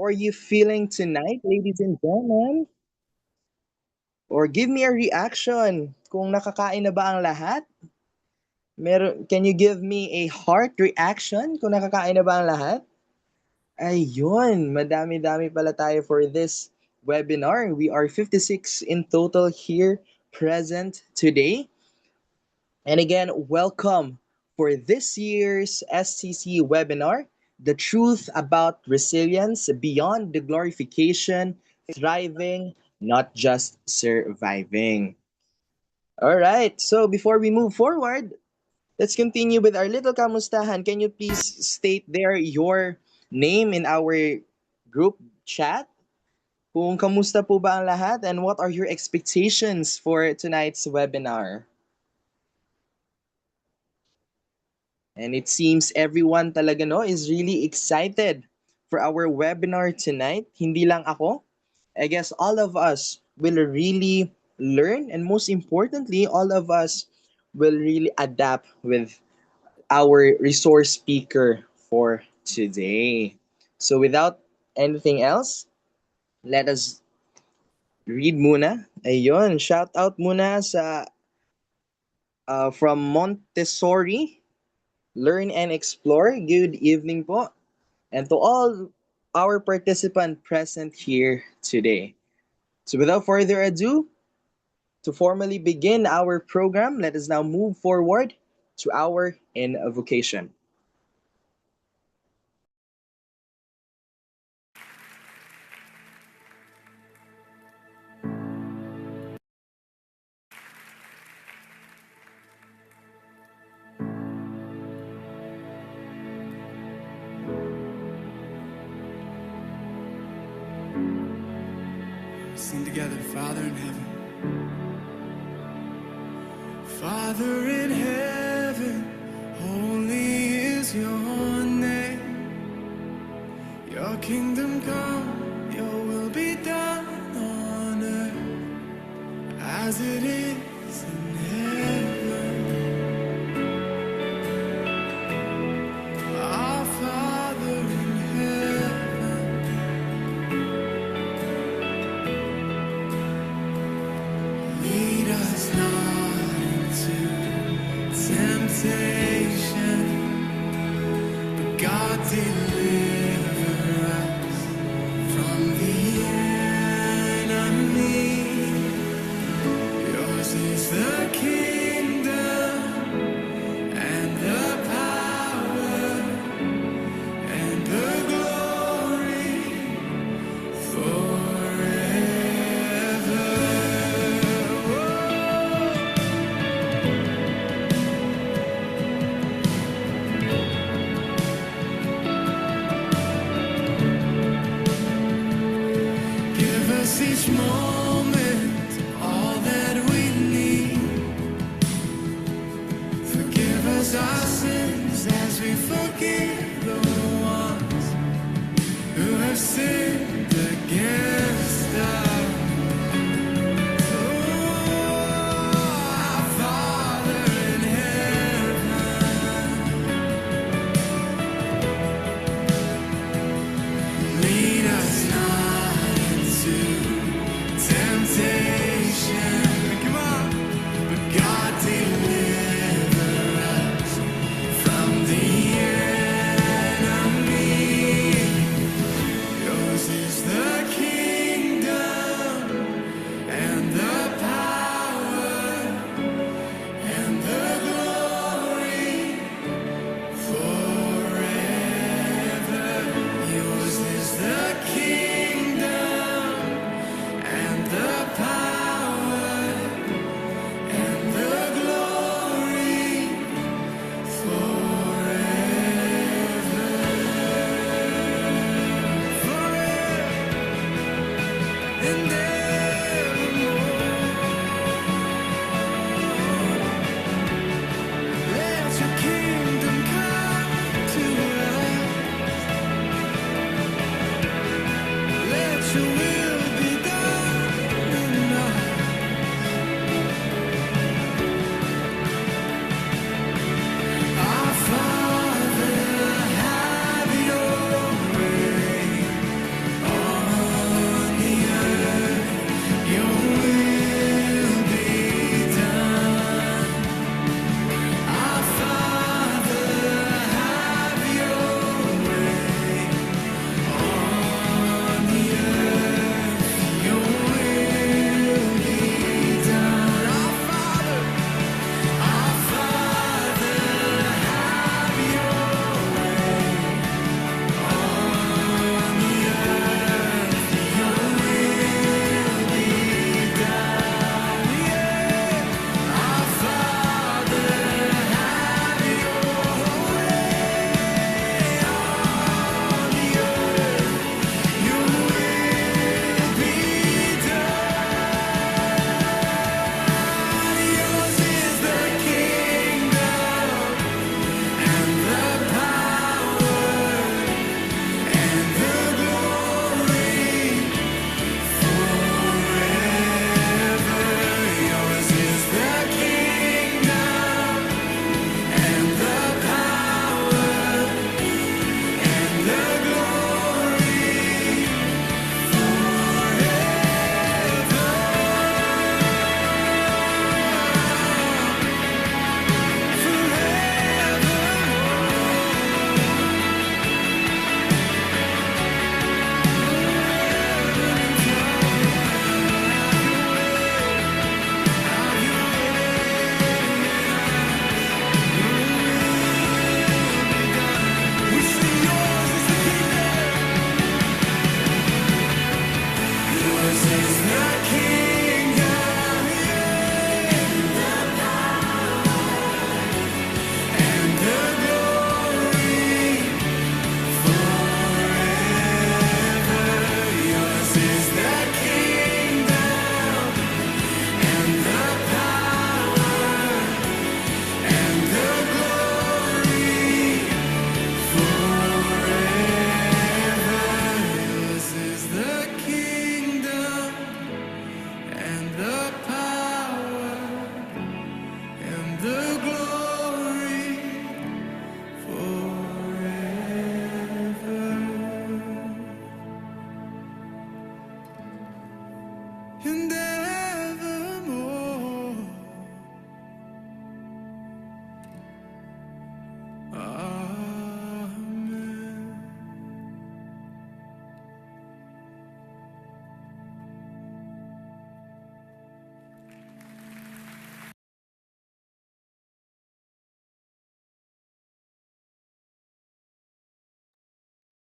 are you feeling tonight, ladies and gentlemen? Or give me a reaction kung nakakain na ba ang lahat? Can you give me a heart reaction kung nakakain na ba ang lahat? Ayun, madami-dami pala tayo for this webinar. We are 56 in total here present today. And again, welcome for this year's SCC webinar, The Truth About Resilience Beyond the Glorification, Thriving, Not Just Surviving. All right, so before we move forward, let's continue with our little kamustahan. Can you please state there your name in our group chat? Kung kamusta po ba ang lahat and what are your expectations for tonight's webinar? And it seems everyone talaga no is really excited for our webinar tonight. Hindi lang ako. I guess all of us will really learn and most importantly, all of us will really adapt with our resource speaker for today. So without anything else, let us read muna. Ayun, shout out muna sa from Montessori, Learn and Explore. Good evening po. And to all our participants present here today. So without further ado, to formally begin our program, let us now move forward to our invocation. Sing together, Father in heaven. Father in heaven, holy is your name. Your kingdom come, your will be done on earth as it is in heaven. Our Father in heaven, lead us not into temptation, but God deliver us from the enemy. Yours is the kingdom and the power and the glory forever. Give us each moment all that we need. Forgive us our sins as we forgive the ones who have sinned against us. Oh, our Father in heaven, lead us not into temptation. Come on. But God deliver us from the enemy. Yours is the kingdom and the power and the glory forever. Yours is the kingdom and the power and the glory forever. And evermore. Let your kingdom come to us. Let your will be done in us. Our Father, have your way.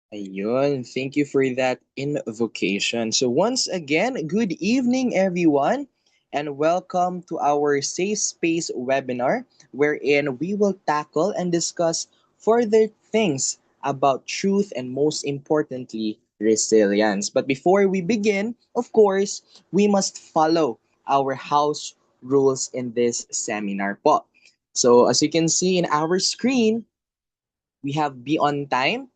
Ayun, thank you for that invocation. So once again, good evening everyone and welcome to our Safe Space webinar wherein we will tackle and discuss further things about truth and most importantly, resilience. But before we begin, of course, we must follow our house rules in this seminar po. So as you can see in our screen, we have be on time.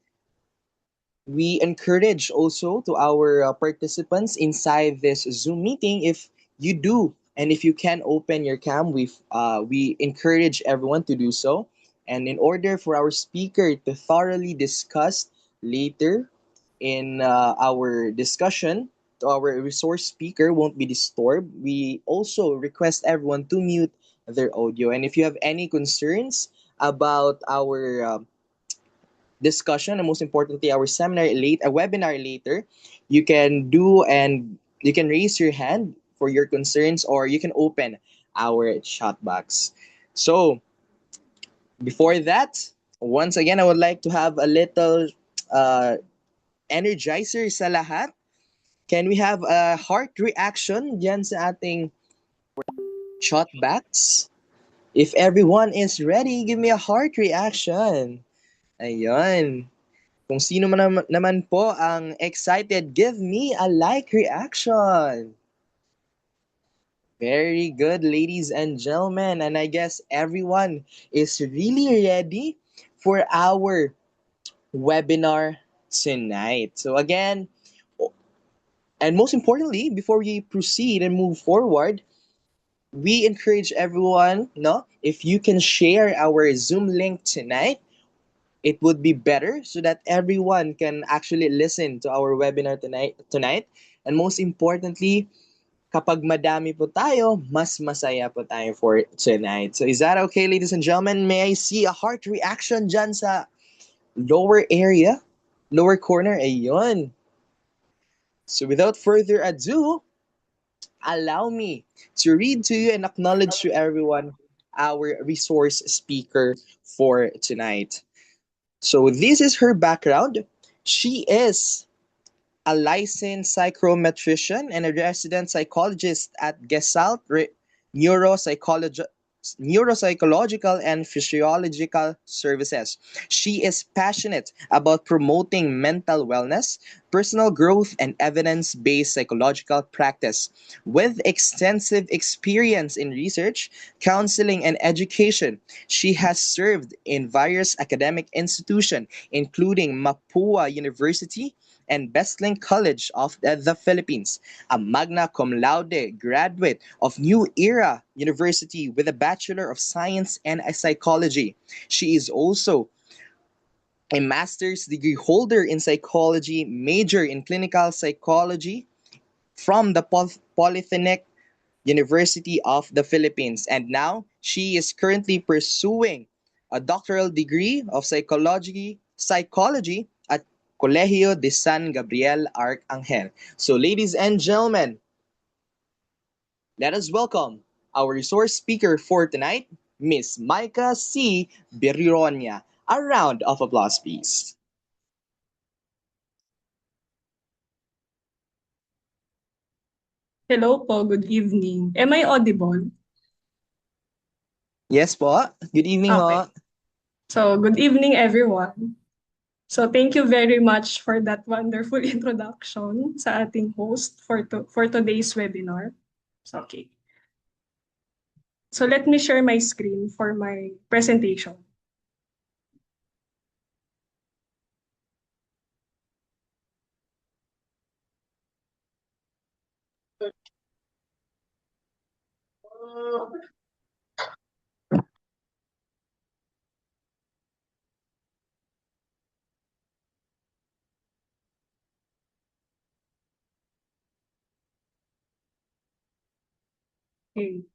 We encourage also to our participants inside this Zoom meeting, if you do and if you can open your cam, we encourage everyone to do so. And in order for our speaker to thoroughly discuss later in our discussion, to our resource speaker won't be disturbed, we also request everyone to mute their audio. And if you have any concerns about our discussion and most importantly our a webinar later, you can do and you can raise your hand for your concerns or you can open our chat box. So before that, once again I would like to have a little uh, energizer sa lahat. Can we have a heart reaction dyan sa ating chat box? If everyone is ready, give me a heart reaction. Ayun. Kung sino man naman po ang excited, give me a like reaction. Very good, ladies and gentlemen. And I guess everyone is really ready for our webinar tonight. So again, and most importantly, before we proceed and move forward, we encourage everyone, no, if you can share our Zoom link tonight, it would be better so that everyone can actually listen to our webinar tonight. And most importantly, kapag madami po tayo, mas masaya po tayo for tonight. So is that okay, ladies and gentlemen? May I see a heart reaction dyan sa lower area? Lower corner? Ayun. So without further ado, allow me to read to you and acknowledge to everyone our resource speaker for tonight. So this is her background. She is a licensed psychometrician and a resident psychologist at Gestalt Neuropsychology, Neuropsychological and Physiological Services. She is passionate about promoting mental wellness, personal growth, and evidence based psychological practice. With extensive experience in research, counseling, and education, she has served in various academic institutions, including Mapua University and Besling College of the Philippines, a magna cum laude graduate of New Era University with a Bachelor of Science and Psychology. She is also a master's degree holder in psychology, major in clinical psychology from the Polytechnic University of the Philippines. And now she is currently pursuing a doctoral degree of psychology at Colegio de San Gabriel Arcangel. So ladies and gentlemen, let us welcome our resource speaker for tonight, Miss Micah C. Birironia. A round of applause, please. Hello po, good evening. Am I audible? Yes po. Good evening Okay. ho. So, good evening everyone. So, thank you very much for that wonderful introduction sa ating host for today's webinar. So, okay. So, let me share my screen for my presentation. Okay.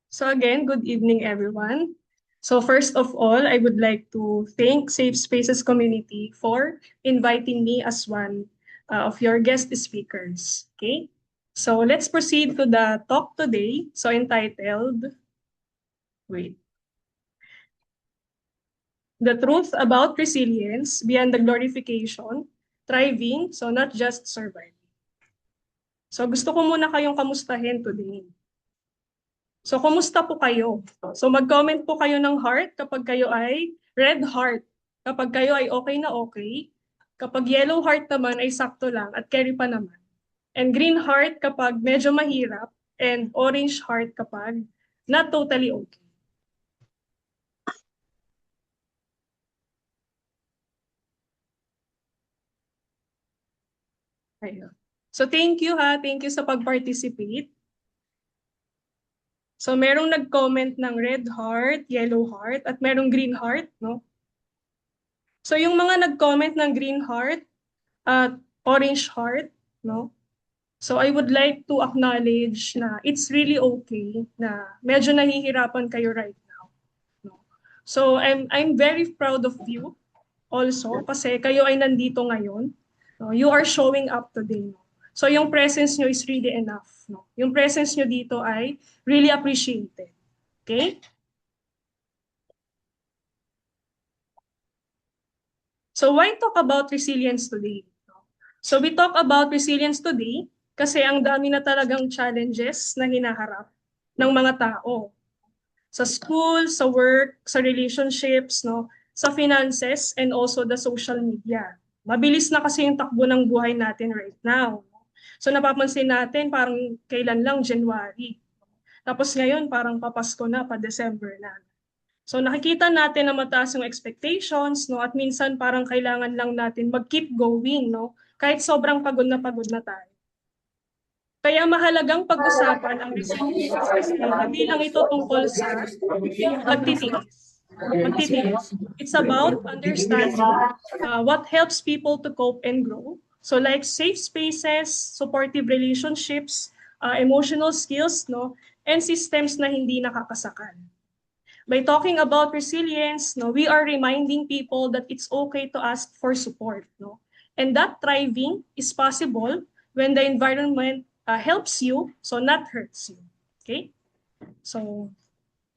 So again, good evening everyone. So first of all, I would like to thank Safe Spaces community for inviting me as one of your guest speakers. Okay, so let's proceed to the talk today. So entitled, wait, The truth about resilience beyond the glorification, thriving, so not just surviving. So gusto ko muna kayong kamustahin today. So kumusta po kayo? So mag-comment po kayo ng heart kapag kayo ay red heart. Kapag kayo ay okay na okay. Kapag yellow heart naman ay sakto lang at carry pa naman. And green heart kapag medyo mahirap. And orange heart kapag not totally okay. Ayun. So thank you ha. Thank you sa pag-participate. So merong nag-comment ng red heart, yellow heart, at merong green heart, no? So yung mga nag-comment ng green heart at orange heart, no? So I would like to acknowledge na it's really okay na medyo nahihirapan kayo right now, no? So I'm very proud of you also kasi kayo ay nandito ngayon. No? You are showing up today, no? So yung presence nyo is really enough, no? Yung presence nyo dito ay really appreciated. Okay? So why talk about resilience today? So we talk about resilience today kasi ang dami na talagang challenges na hinaharap ng mga tao. Sa school, sa work, sa relationships, no, sa finances, and also the social media. Mabilis na kasi yung takbo ng buhay natin right now. So napapansin natin parang kailan lang January. Tapos ngayon parang papasko na, pa December na. So nakikita natin na mataas yung expectations, no, at minsan parang kailangan lang natin mag-keep going, no, kahit sobrang pagod na tayo. Kaya mahalagang pag-usapan ang resilience kasi hindi lang ito tungkol sa pagtitiis. It's about understanding what helps people to cope and grow. So like safe spaces, supportive relationships, emotional skills, no, and systems na hindi nakakasakal. By talking about resilience, no, we are reminding people that it's okay to ask for support, no, and that thriving is possible when the environment helps you, so not hurts you. Okay? So,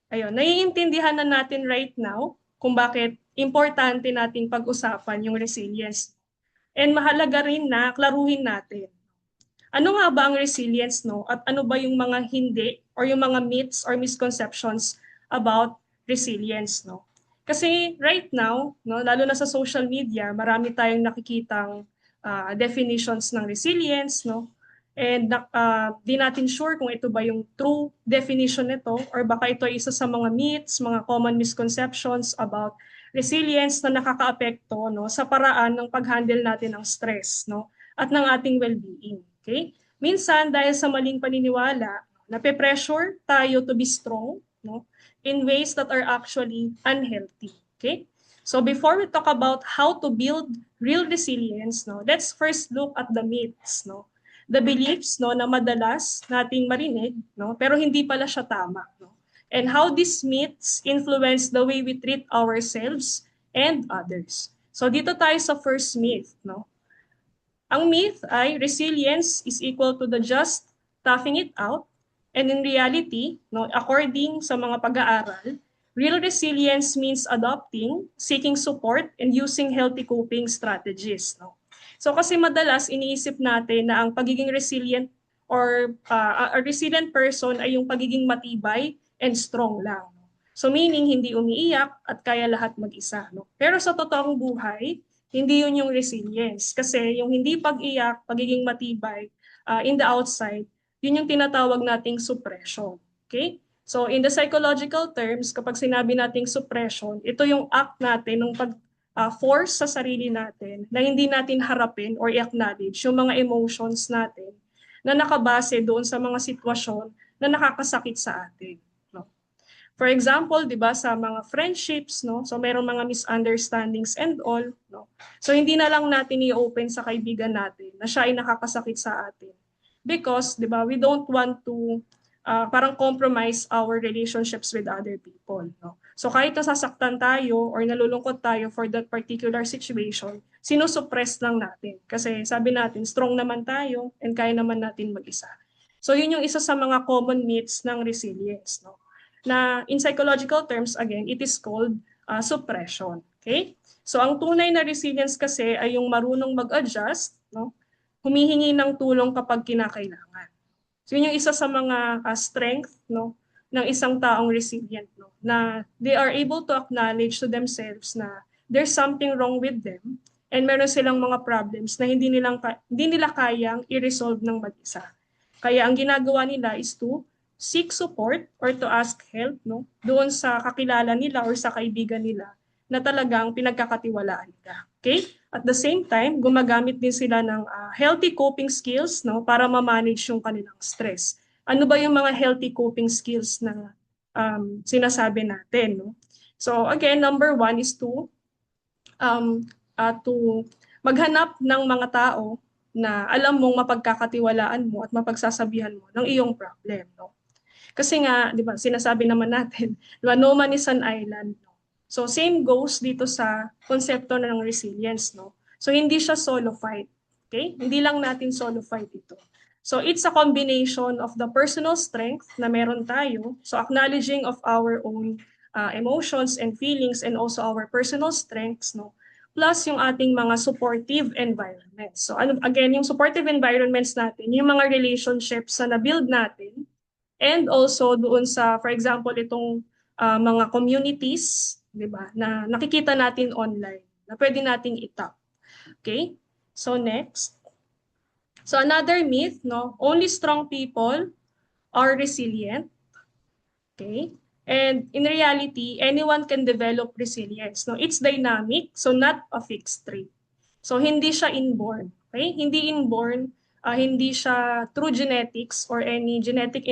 ayun, naiintindihan na natin right now kung bakit importante nating pag-usapan yung resilience. And mahalaga rin na klaruhin natin. Ano nga ba ang resilience, no? At ano ba yung mga hindi or yung mga myths or misconceptions about resilience, no? Kasi right now, no, lalo na sa social media, marami tayong nakikitang definitions ng resilience, no? And di natin sure kung ito ba yung true definition nito or baka ito ay isa sa mga myths, mga common misconceptions about resilience na nakakaapekto, no, sa paraan ng pag-handle natin ng stress, no, at ng ating well-being. Okay? Minsan dahil sa maling paniniwala, nape-pressure tayo to be strong, no, in ways that are actually unhealthy. Okay? So before we talk about how to build real resilience, no, let's first look at the myths, no. The beliefs, no, na madalas nating marinig, no, pero hindi pala siya tama, no. And how these myths influence the way we treat ourselves and others. So dito tayo sa first myth, no. Ang myth ay resilience is equal to the just toughing it out. And in reality, no, according sa mga pag-aaral, real resilience means adopting, seeking support, and using healthy coping strategies. No? So kasi madalas iniisip natin na ang pagiging resilient or a resilient person ay yung pagiging matibay and strong lang. So meaning hindi umiiyak at kaya lahat mag-isa. No? Pero sa totoong buhay, hindi yun yung resilience. Kasi yung hindi pag-iyak, pagiging matibay in the outside, yun yung tinatawag nating suppression. Okay? So in the psychological terms, kapag sinabi nating suppression, ito yung act natin ng force sa sarili natin na hindi natin harapin or i-acknowledge yung mga emotions natin na nakabase doon sa mga sitwasyon na nakakasakit sa atin. No? For example, 'di ba, sa mga friendships, no? So mayroong mga misunderstandings and all, no? So hindi na lang natin i-open sa kaibigan natin na siya ay nakakasakit sa atin. Because, 'di ba, we don't want to parang compromise our relationships with other people, no? So kahit nasasaktan tayo or nalulungkot tayo for that particular situation, sinusuppress lang natin. Kasi sabi natin, strong naman tayo and kaya naman natin mag-isa. So yun yung isa sa mga common myths ng resilience, no? Na in psychological terms, again, it is called suppression. Okay? So ang tunay na resilience kasi ay yung marunong mag-adjust, no? Humihingi ng tulong kapag kinakailangan. So yun yung isa sa mga strength, no, ng isang taong resilient, no, na they are able to acknowledge to themselves na there's something wrong with them and meron silang mga problems na hindi nila kayang i-resolve ng mag-isa. Kaya ang ginagawa nila is to seek support or to ask help, no, doon sa kakilala nila or sa kaibigan nila na talagang pinagkakatiwalaan nila. Okay? At the same time, gumagamit din sila ng healthy coping skills, no, para ma-manage yung kanilang stress. Ano ba yung mga healthy coping skills na sinasabi natin, no? So again, number one is to maghanap ng mga tao na alam mong mapagkakatiwalaan mo at mapagsasabihan mo ng iyong problem, no? Kasi nga, di ba, sinasabi naman natin, di ba, no man is an island, no? So same goes dito sa konsepto ng resilience, no? So hindi siya solo fight, okay? Hindi lang natin solo fight ito. So it's a combination of the personal strength na meron tayo, so acknowledging of our own emotions and feelings and also our personal strengths, no? Plus yung ating mga supportive environments. So again, yung supportive environments natin, yung mga relationships na na-build natin, and also doon sa, for example, itong mga communities, di ba, na nakikita natin online, na pwede nating itap. Okay? So next. So another myth, no, only strong people are resilient. Okay? And in reality, anyone can develop resilience. No, it's dynamic, so not a fixed trait. So hindi siya inborn. Okay? Hindi inborn, hindi siya through genetics or any genetic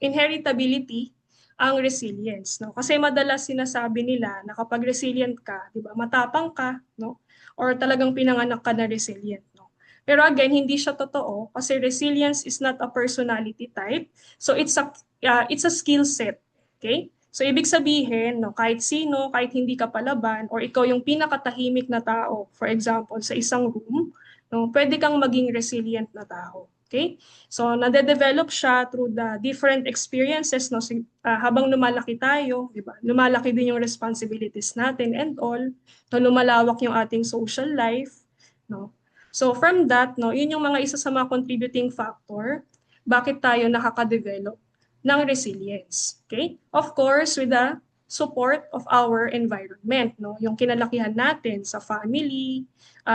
inheritability ang resilience, no? Kasi madalas sinasabi nila na kapag resilient ka, 'di ba? Matapang ka, no? Or talagang pinanganak ka na resilient, no? Pero again, hindi siya totoo kasi resilience is not a personality type. So it's a skill set. Okay? So ibig sabihin, no, kahit sino, kahit hindi ka palaban or ikaw yung pinakatahimik na tao, for example, sa isang room, no, pwede kang maging resilient na tao. Okay? So nade-develop siya through the different experiences, no, habang lumalaki tayo, di ba? Lumalaki din yung responsibilities natin and all. No, lumalawak yung ating social life, no. So from that, no, yun yung mga isa sa mga contributing factor bakit tayo nakaka-develop ng resilience. Okay? Of course, with the support of our environment, no? Yung kinalakihan natin sa family,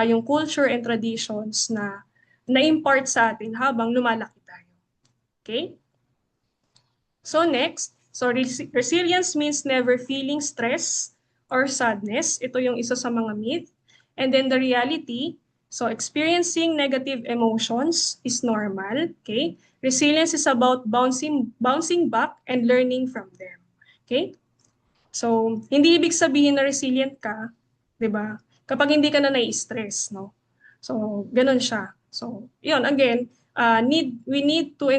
yung culture and traditions na na-impart sa atin habang lumalaki tayo. Okay? So next, so resilience means never feeling stress or sadness. Ito yung isa sa mga myth. And then the reality, so experiencing negative emotions is normal, okay? Resilience is about bouncing back and learning from them. Okay? So, hindi ibig sabihin na resilient ka, 'di ba? Kapag hindi ka na nai-stress, no? So, ganun siya. So, 'yun again, we need to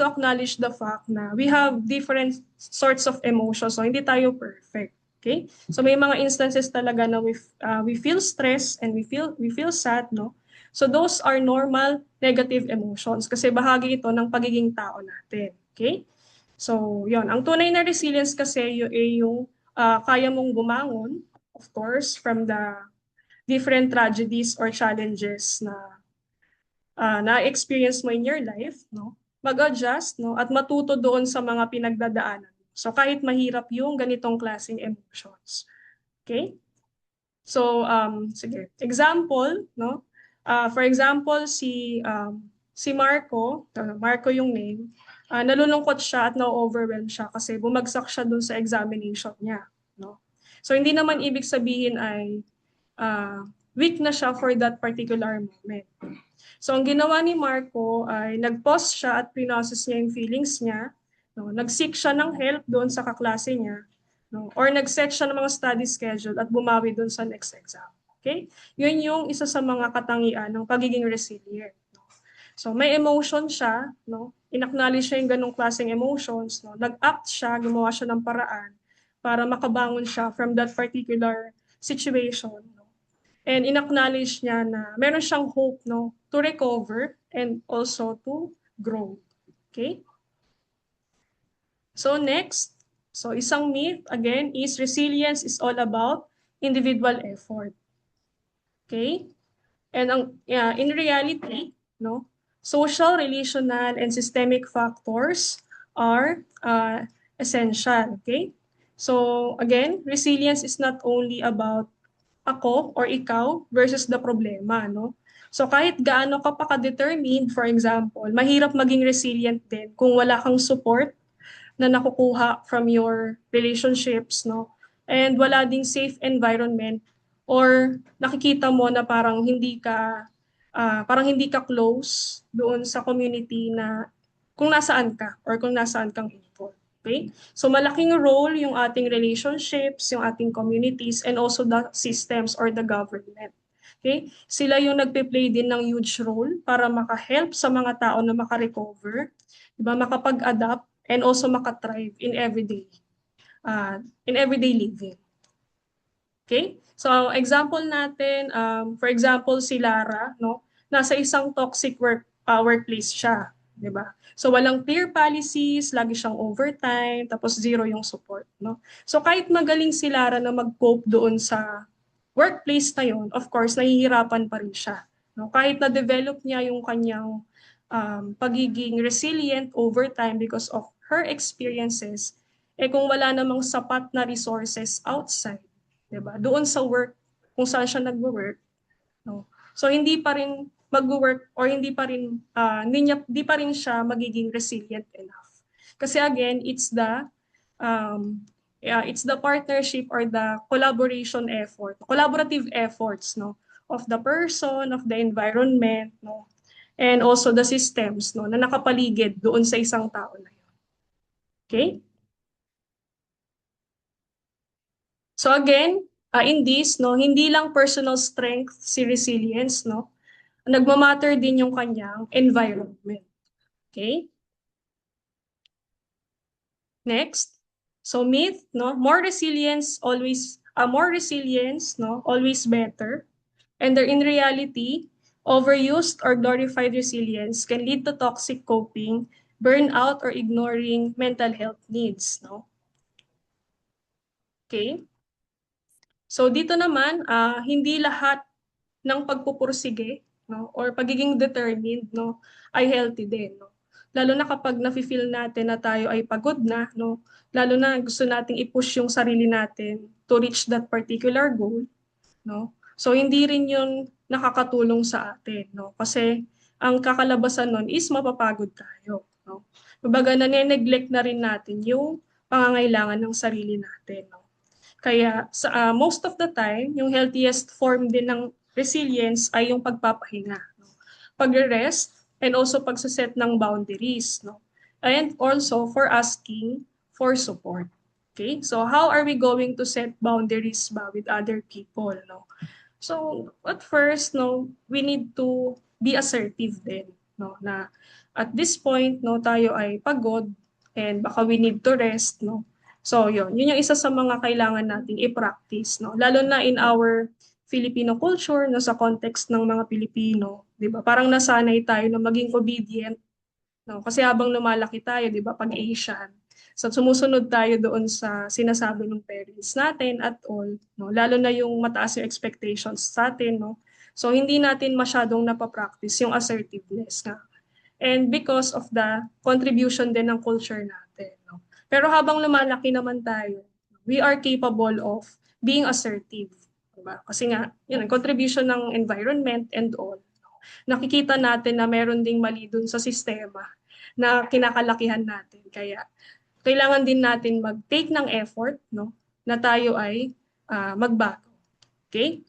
acknowledge the fact na we have different sorts of emotions. So, hindi tayo perfect. Okay? So may mga instances talaga na we feel stress and we feel sad, no? So those are normal negative emotions kasi bahagi ito ng pagiging tao natin. Okay? So, 'yon. Ang tunay na resilience kasi yung kaya mong bumangon, of course, from the different tragedies or challenges na na-experience mo in your life, no? Mag-adjust, no? At matuto doon sa mga pinagdadaanan. So kahit mahirap yung ganitong klaseng emotions. Okay? So sige, example, no? For example, si Marco, Marco yung name, nalulungkot siya at na-overwhelm siya kasi bumagsak siya dun sa examination niya, no? So hindi naman ibig sabihin ay weak na siya for that particular moment. So ang ginawa ni Marco ay nag-pause siya at pinoses niya yung feelings niya, no? Nag-seek siya ng help doon sa kaklase niya, no? Or nag-set siya ng mga study schedule at bumawi doon sa next exam. Okay? Yun yung isa sa mga katangian ng pagiging resilient. No? So may emotion siya, no? In-acknowledge siya yung ganong klaseng emotions, no? Nag-act siya, gumawa siya ng paraan para makabangon siya from that particular situation. No? And in-acknowledge niya na meron siyang hope, no, to recover and also to grow. Okay? So next, So isang myth, again, is resilience is all about individual effort. Okay? And in reality, no, social, relational, and systemic factors are essential. Okay? So again, resilience is not only about ako or ikaw versus the problema, no? So kahit gaano ka pa ka-determined, for example, mahirap maging resilient din kung wala kang support na nakukuha from your relationships, no? And wala ding safe environment or nakikita mo na parang hindi ka close doon sa community na kung nasaan ka or kung nasaan kang involved. Okay? So malaking role yung ating relationships, yung ating communities, and also the systems or the government. Okay? Sila yung nagpe-play din ng huge role para maka-help sa mga tao na maka-recover, diba? Makapag-adapt and also maka-thrive in everyday living. Okay? So example natin, for example si Lara, no? Nasa isang toxic workplace siya, 'di ba? So walang clear policies, lagi siyang overtime, tapos zero yung support, no? So kahit magaling si Lara na mag-cope doon sa workplace na yon, of course nahihirapan pa rin siya, no? Kahit na develop niya yung kanyang pagiging resilient over time because of her experiences, kung wala namang sapat na resources outside, 'di ba? Doon sa work kung saan siya nagwo-work, no. So hindi pa rin magwo-work or hindi pa rin siya magiging resilient enough. Kasi again, it's the partnership or the collaborative efforts, no, of the person, of the environment, no, and also the systems, no, na nakapaligid doon sa isang tao na yun. Okay? So again, in this, no, hindi lang personal strength si resilience, no? Nagmamatter din yung kanyang environment. Okay? Next. So myth, no, more resilience, no, always better. And in reality, overused or glorified resilience can lead to toxic coping, burnout, or ignoring mental health needs, no? Okay? So dito naman, hindi lahat ng pagpupursige, no, or pagiging determined, no, ay healthy din, no. Lalo na kapag nafi-feel natin na tayo ay pagod na, no, lalo na gusto nating i-push yung sarili natin to reach that particular goal, no. So hindi rin 'yun nakakatulong sa atin, no, kasi ang kakalabasan nun is mapapagod tayo, no. Kumbaga nane-neglect na rin natin yung pangangailangan ng sarili natin, no. Kaya most of the time, yung healthiest form din ng resilience ay yung pagpapahinga, no? Pagre-rest, and also pagsaset ng boundaries, no? And also for asking for support. Okay? So how are we going to set boundaries ba with other people, no? So at first, no, we need to be assertive din, no, na at this point, no, tayo ay pagod and baka we need to rest, no. So yun yung isa sa mga kailangan nating i-practice, no, lalo na in our Filipino culture, no, sa context ng mga Pilipino, 'di ba? Parang nasanay tayo na maging obedient, no, kasi habang lumalaki tayo, 'di ba, pag Asian, so sumusunod tayo doon sa sinasabi ng parents natin at all, no? Lalo na yung mataas yung expectations sa atin, no? So hindi natin masyadong napapractice yung assertiveness na. And because of the contribution din ng culture natin, no? Pero habang lumalaki naman tayo, we are capable of being assertive, diba? Kasi nga, yun, ang contribution ng environment and all. Nakikita natin na meron ding mali dun sa sistema na kinakalakihan natin. Kaya kailangan din natin mag-take ng effort, no, na tayo ay magbago. Okay?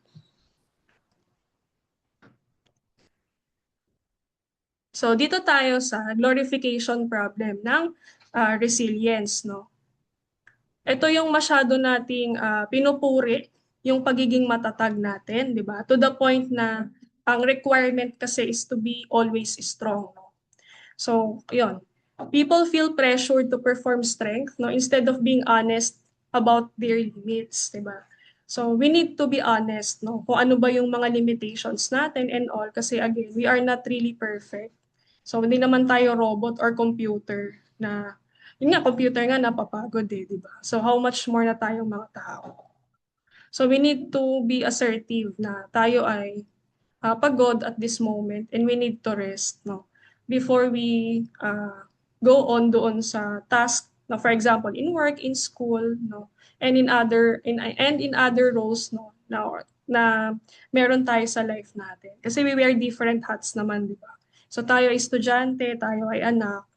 So dito tayo sa glorification problem ng resilience, no. Ito yung masyado nating pinupuri yung pagiging matatag natin, 'di ba? To the point na ang requirement kasi is to be always strong, no. So, 'yun. People feel pressured to perform strength, no, instead of being honest about their limits, 'di ba? So, we need to be honest, no, kung ano ba yung mga limitations natin and all, kasi again, we are not really perfect. So, hindi naman tayo robot or computer na Yun nga, computer nga napapagod di ba? So how much more na tayong mga tao? So we need to be assertive na tayo ay pagod at this moment and we need to rest, no? Before we go on doon sa task, no? For example, in work, in school, no? And in other roles, no? Na meron tayo sa life natin. Kasi we wear different hats naman, di ba? So tayo ay estudyante, tayo ay anak.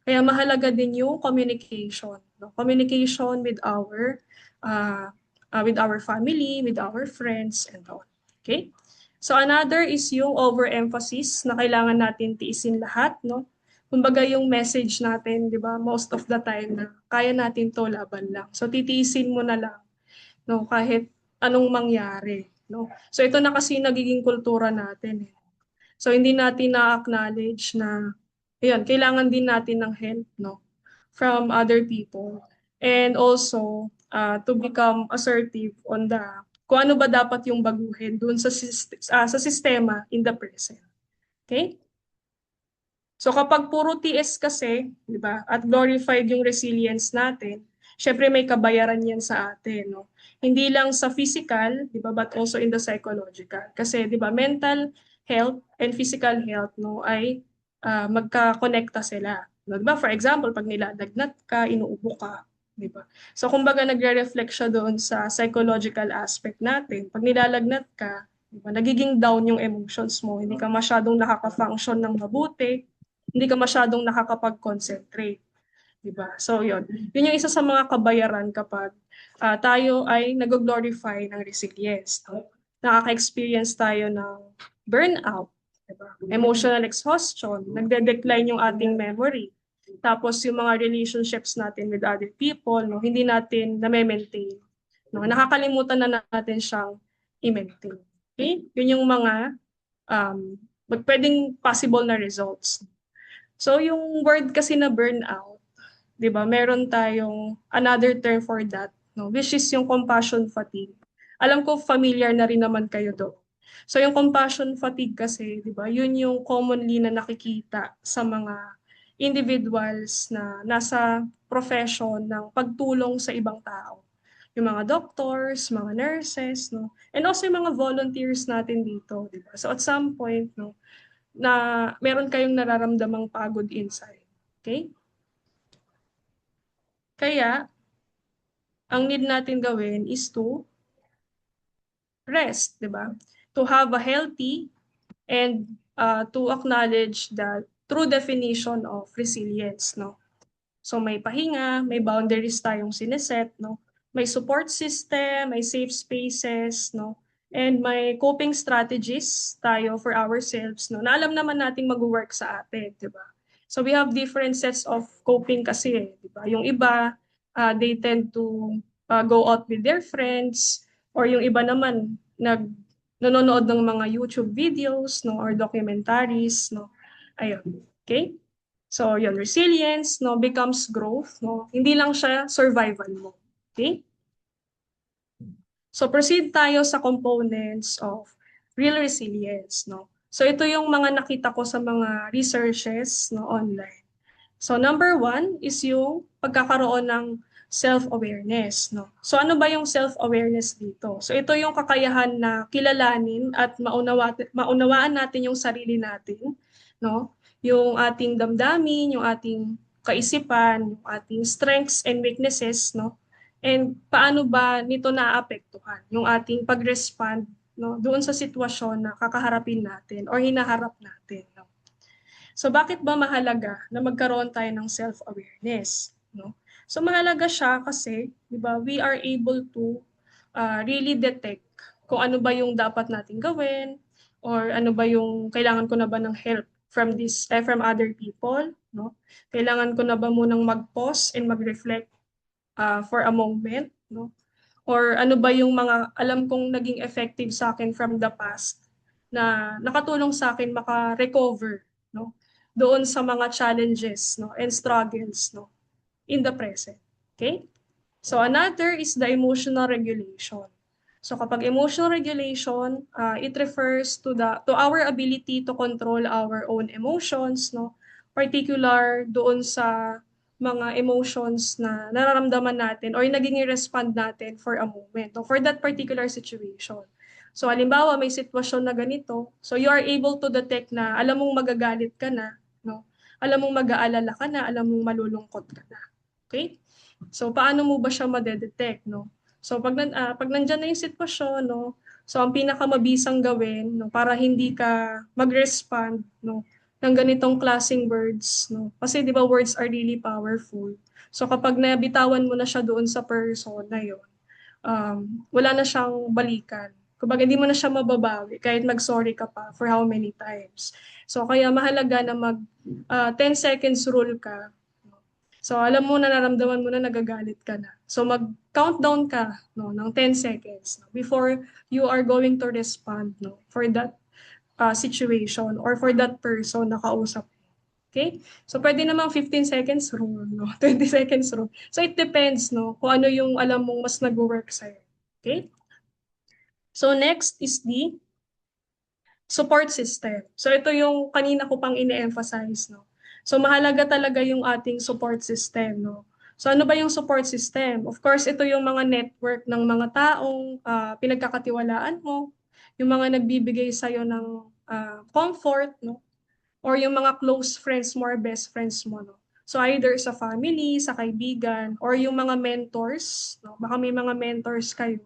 Kaya mahalaga din yung communication, no? Communication uh, with our family, with our friends, and all. Okay? So another is yung overemphasis na kailangan natin tiisin lahat, no? Kumbaga yung message natin, 'di ba? Most of the time na kaya natin 'to, laban lang. So titiisin mo na lang, no? Kahit anong mangyari, no? So ito na kasi nagiging kultura natin, eh. So hindi natin na-acknowledge na ayun, kailangan din natin ng help, no? From other people. And also to become assertive on kung ano ba dapat yung baguhin dun sa sistema in the present. Okay? So kapag puro TS kasi, di ba, at glorified yung resilience natin, syempre may kabayaran yan sa atin, no? Hindi lang sa physical, di ba, but also in the psychological. Kasi, di ba, mental health and physical health, no, ay magkakonekta sila. No, di ba? For example, pag nilalagnat ka, inuubo ka, di ba? So kumbaga nagre-reflect siya doon sa psychological aspect natin. Pag nilalagnat ka, di ba, nagiging down yung emotions mo, hindi ka masyadong nakaka-function ng mabuti, hindi ka masyadong nakakapag-concentrate, 'di ba? So 'yun. 'Yun yung isa sa mga kabayaran kapag tayo ay nag-glorify ng resilience. No? Nakaka-experience tayo ng burnout, 'di ba? Emotional exhaustion, nagde-decline yung ating memory. Tapos yung mga relationships natin with other people, no, hindi natin na-maintain. No, nakakalimutan na natin siyang i-maintain. Okay? Yun yung mga pwedeng possible na results. So yung word kasi na burnout, 'di ba? Meron tayong another term for that, no, which is yung compassion fatigue. Alam ko familiar na rin naman kayo do. So yung compassion fatigue kasi, 'di ba? Yun yung commonly na nakikita sa mga individuals na nasa profession ng pagtulong sa ibang tao. Yung mga doctors, mga nurses, no? And also yung mga volunteers natin dito, 'di ba? So at some point, no, na meron kayong nararamdamang pagod inside. Okay? Kaya, ang need natin gawin is to rest, di ba? To have a healthy and to acknowledge the true definition of resilience, no? So may pahinga, may boundaries tayong sineset, no? May support system, may safe spaces, no? And may coping strategies tayo for ourselves, no? Na alam naman nating mag-work sa atin, di ba? So we have different sets of coping kasi, di ba? Yung iba, they tend to go out with their friends, or yung iba naman, nanonood ng mga YouTube videos, no? Or documentaries, no? Ayun. Okay? So, yun, resilience, no, becomes growth, no? Hindi lang siya survival mo. Okay? So, proceed tayo sa components of real resilience, no? So, ito yung mga nakita ko sa mga researches, no, online. So, number one is yung pagkakaroon ng self-awareness, no? So, ano ba yung self-awareness dito? So, ito yung kakayahan na kilalanin at maunawaan natin yung sarili natin, no? Yung ating damdamin, yung ating kaisipan, yung ating strengths and weaknesses, no? And paano ba nito naaapektuhan yung ating pag-respond, no, doon sa sitwasyon na kakaharapin natin or hinaharap natin, no? So bakit ba mahalaga na magkaroon tayo ng self-awareness, no? So mahalaga siya kasi, 'di ba, we are able to really detect kung ano ba yung dapat nating gawin, or ano ba yung kailangan ko na ba ng help from other people, no? Kailangan ko na ba munang mag-pause and mag-reflect for a moment, no? Or ano ba yung mga alam kong naging effective sa akin from the past na nakatulong sa akin maka-recover, no? Doon sa mga challenges, no, and struggles, no, in the present. Okay? So another is the emotional regulation. So kapag emotional regulation, it refers to our ability to control our own emotions, no? Particular doon sa mga emotions na nararamdaman natin or naging respond natin for a moment or for that particular situation. So halimbawa may sitwasyon na ganito, so you are able to detect na alam mong magagalit ka na, no? Alam mong mag-aalala ka na, alam mong malulungkot ka na. Okay? So paano mo ba siya madedetect, no? So pag nandiyan na yung sitwasyon, no? So ang pinakamabisang gawin, no, para hindi ka mag-respond, no, ng ganitong klaseng words, no? Kasi 'di ba words are really powerful. So kapag nabitawan mo na siya doon sa person na 'yon, wala na siyang balikan. Kumbaga hindi mo na siya mababawi kahit mag-sorry ka pa for how many times. So kaya mahalaga na mag 10 seconds rule ka. So alam mo na nararamdaman mo na nagagalit ka na. So mag-countdown ka, no, ng 10 seconds, no, before you are going to respond, no, for that situation or for that person na kausap mo. Okay? So pwede namang 15 seconds rule, no? 20 seconds rule. So it depends, no, kung ano yung alam mong mas nag-work sa'yo. Okay? So next is the support system. So ito yung kanina ko pang ine-emphasize, no. So mahalaga talaga yung ating support system, no. So ano ba yung support system? Of course, ito yung mga network ng mga taong pinagkakatiwalaan mo, yung mga nagbibigay sa iyo ng comfort, no, or yung mga close friends mo or best friends mo, no. So either sa family, sa kaibigan, or yung mga mentors, no. Baka may mga mentors kayo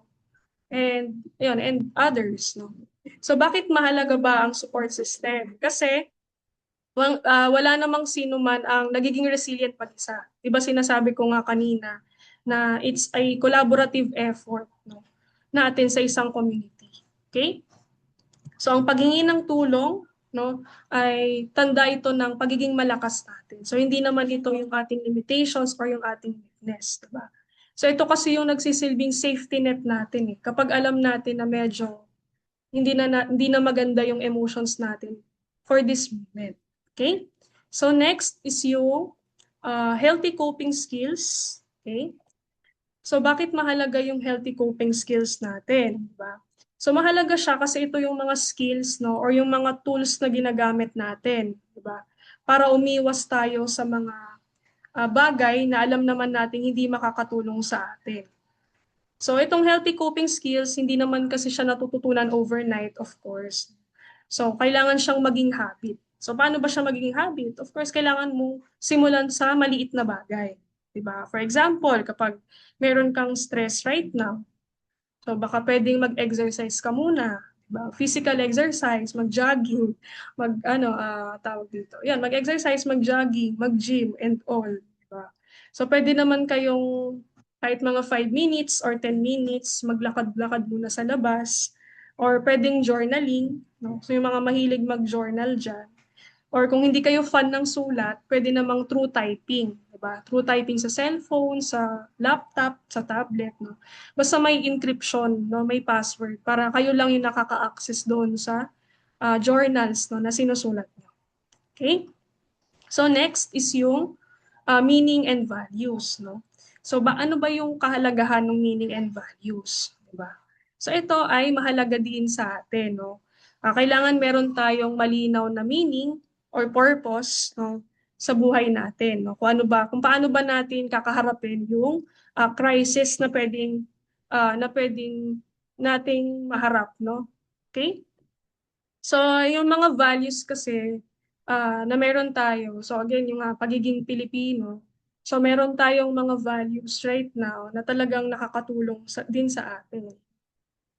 and yun, and others, no. So bakit mahalaga ba ang support system? Kasi wala namang sino man ang nagiging resilient mag-isa. 'Di ba sinasabi ko nga kanina na it's a collaborative effort, no, natin sa isang community. Okay? So ang paghingi ng tulong, no, ay tanda ito ng pagiging malakas natin. So hindi naman ito yung ating limitations or yung ating weakness, 'di ba? So ito kasi yung nagsisilbing safety net natin eh. Kapag alam natin na medyo hindi na maganda yung emotions natin for this moment. Okay? So next is yung healthy coping skills. Okay? So bakit mahalaga yung healthy coping skills natin, diba? So mahalaga siya kasi ito yung mga skills, no, or yung mga tools na ginagamit natin, diba? Para umiwas tayo sa mga bagay na alam naman natin hindi makakatulong sa atin. So itong healthy coping skills, hindi naman kasi siya natututunan overnight, of course. So kailangan siyang maging habit. So paano ba siya magiging habit? Of course, kailangan mo simulan sa maliit na bagay. Diba? For example, kapag meron kang stress right now, so baka pwedeng mag-exercise ka muna. Diba? Physical exercise, mag-jogging, tawag dito. Yan, mag-exercise, mag-jogging, mag-gym, and all. Diba? So pwede naman kayong kahit mga 5 minutes or 10 minutes, maglakad-lakad muna sa labas. Or pwedeng journaling. No? So yung mga mahilig mag-journal dyan. Or kung hindi kayo fan ng sulat, pwede namang through typing. Diba? Through typing sa cellphone, sa laptop, sa tablet. No? Basta may encryption, no? May password para kayo lang yung nakaka-access doon sa journals, no? Na sinusulat nyo. Okay? So next is yung meaning and values. No? So ano ba yung kahalagahan ng meaning and values? Diba? So ito ay mahalaga din sa atin. No? Kailangan meron tayong malinaw na meaning or purpose, no, sa buhay natin. No? Kung paano ba natin kakaharapin yung crisis na pwedeng nating maharap. No? Okay? So yung mga values kasi na meron tayo, so again, yung pagiging Pilipino, so meron tayong mga values right now na talagang nakakatulong din sa atin.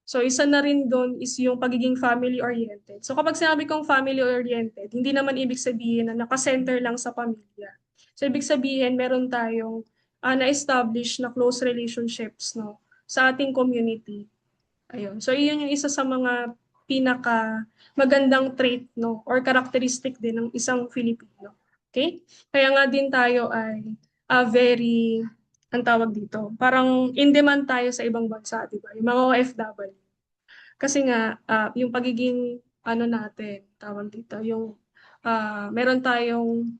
So isa na rin doon is yung pagiging family-oriented. So kapag sinabi kong family-oriented, hindi naman ibig sabihin na nakasenter lang sa pamilya. So ibig sabihin, meron tayong na-establish na close relationships, no, sa ating community. Ayun. So iyon yung isa sa mga pinaka magandang trait, no, or characteristic din ng isang Filipino. Okay? Kaya nga din tayo ay very, ang tawag dito, parang in demand tayo sa ibang bansa, di ba? Yung mga OFW. Kasi nga, yung pagiging, natin, tawag dito, yung meron tayong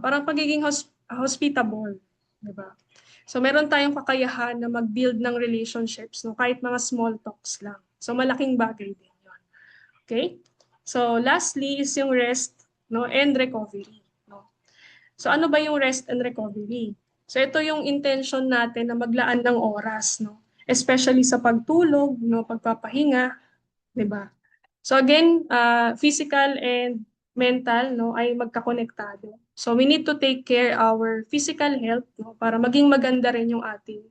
parang pagiging hospitable, di ba? So meron tayong kakayahan na mag-build ng relationships, no, kahit mga small talks lang. So malaking bagay din 'yon. Okay? So lastly is yung rest, no, and recovery, no. So ano ba yung rest and recovery? So ito yung intention natin na maglaan ng oras, no? Especially sa pagtulog, no, pagpapahinga, 'di ba? So again, physical and mental, no, ay magkakonektado. So we need to take care our physical health, no, para maging maganda rin yung ating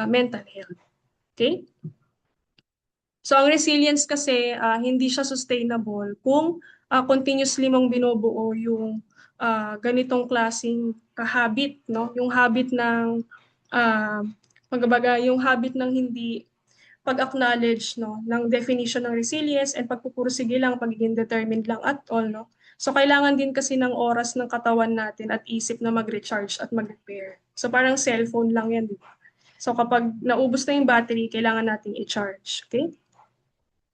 mental health. Okay? So ang resilience kasi hindi siya sustainable kung continuously mong binubuo yung ganitong klaseng habit, no? Yung habit ng uh, yung habit ng hindi pag-acknowledge, no, ng definition ng resilience and pagpupursige lang, pagiging determined lang at all, no. So kailangan din kasi ng oras ng katawan natin at isip na mag-recharge at mag-repair. So parang cellphone lang yan, di ba? So kapag naubos na yung battery, kailangan nating i-charge, okay?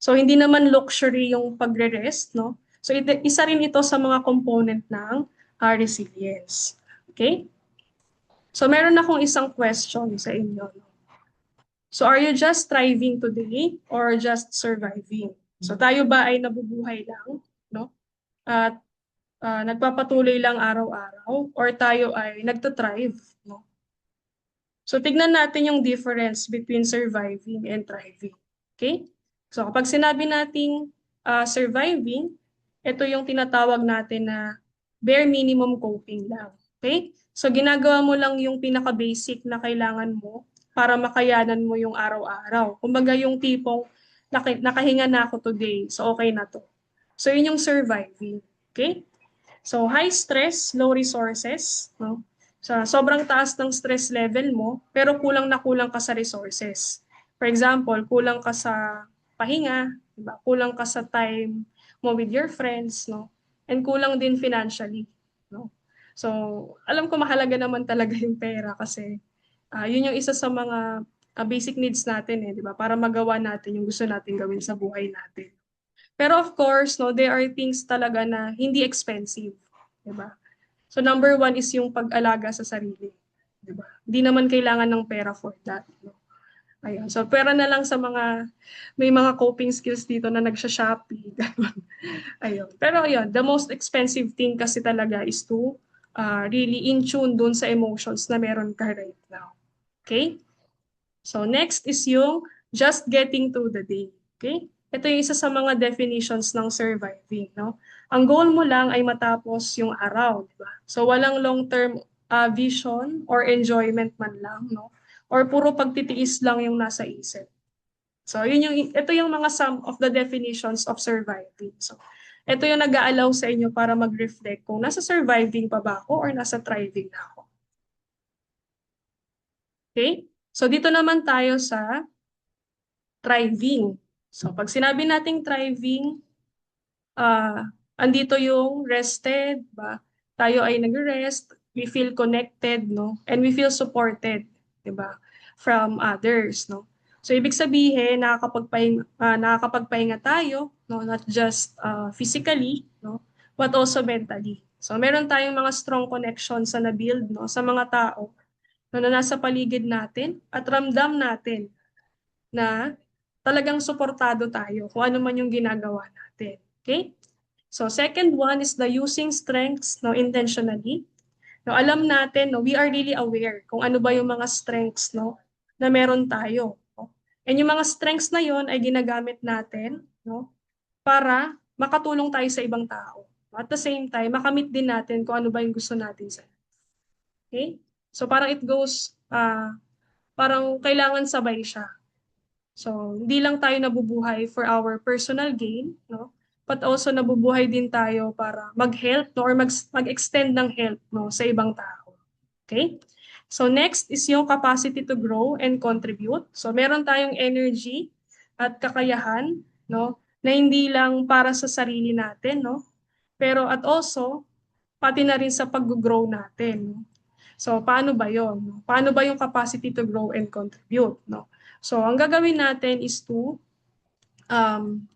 So hindi naman luxury yung pagre-rest, no? So isa rin ito sa mga component ng resilience. Okay? So meron akong isang question sa inyo. No? So are you just thriving today or just surviving? So tayo ba ay nabubuhay lang, no? At nagpapatuloy lang araw-araw or tayo ay nagto-thrive, no? So tignan natin yung difference between surviving and thriving. Okay? So kapag sinabi nating surviving, ito yung tinatawag natin na bare minimum coping lang. Okay? So ginagawa mo lang yung pinaka-basic na kailangan mo para makayanan mo yung araw-araw. Kumbaga yung tipong nakahinga na ako today, so okay na to. So yun yung surviving. Okay? So high stress, low resources, no? Sa sobrang taas ng stress level mo, pero kulang na kulang ka sa resources. For example, kulang ka sa pahinga, diba? Kulang ka sa time mo with your friends, no? And kulang din financially, no? So, alam ko mahalaga naman talaga yung pera kasi yun yung isa sa mga basic needs natin, di ba? Para magawa natin yung gusto natin gawin sa buhay natin. Pero of course, no, there are things talaga na hindi expensive, 'di ba? So number one is yung pag-alaga sa sarili, 'di ba? Hindi naman kailangan ng pera for that, no? Ayun. So pera na lang sa mga may mga coping skills dito na nagsha-Shopee, ganun. Ayun. Pero ayun, the most expensive thing kasi talaga is to really in tune dun sa emotions na meron ka right now. Okay? So next is yung just getting through the day. Okay? Ito yung isa sa mga definitions ng surviving, no? Ang goal mo lang ay matapos yung araw, di ba? So walang long-term vision or enjoyment man lang, no? Or puro pagtitiis lang yung nasa isip. So ito yung mga some of the definitions of surviving. So ito yung nag-aalaw sa inyo para mag-reflect kung nasa surviving pa ba ako or nasa thriving na ako. Okay? So dito naman tayo sa thriving. So pag sinabi nating thriving, andito yung rested, ba? Tayo ay nag-rest, we feel connected, no? And we feel supported, 'di ba? From others, no? So ibig sabihin, nakakapagpahinga tayo, no? Not just physically, no? But also mentally. So meron tayong mga strong connections sa na-build, no? Sa mga tao na nasa paligid natin at ramdam natin na talagang suportado tayo kung ano man yung ginagawa natin. Okay? So second one is the using strengths no intentionally. No, alam natin no, we are really aware kung ano ba yung mga strengths no na meron tayo. No? And yung mga strengths na yon ay ginagamit natin no para makatulong tayo sa ibang tao. At the same time, makamit din natin kung ano ba yung gusto natin sa. Okay? So parang it goes parang kailangan sabay siya. So, hindi lang tayo nabubuhay for our personal gain, no? But also nabubuhay din tayo para mag-help no? Or mag-extend ng help no? Sa ibang tao. Okay? So, next is yung capacity to grow and contribute. So, meron tayong energy at kakayahan no? Na hindi lang para sa sarili natin, no? Pero at also, pati na rin sa pag-grow natin. No? So, paano ba yon? Paano ba yung capacity to grow and contribute? No? So, ang gagawin natin is um,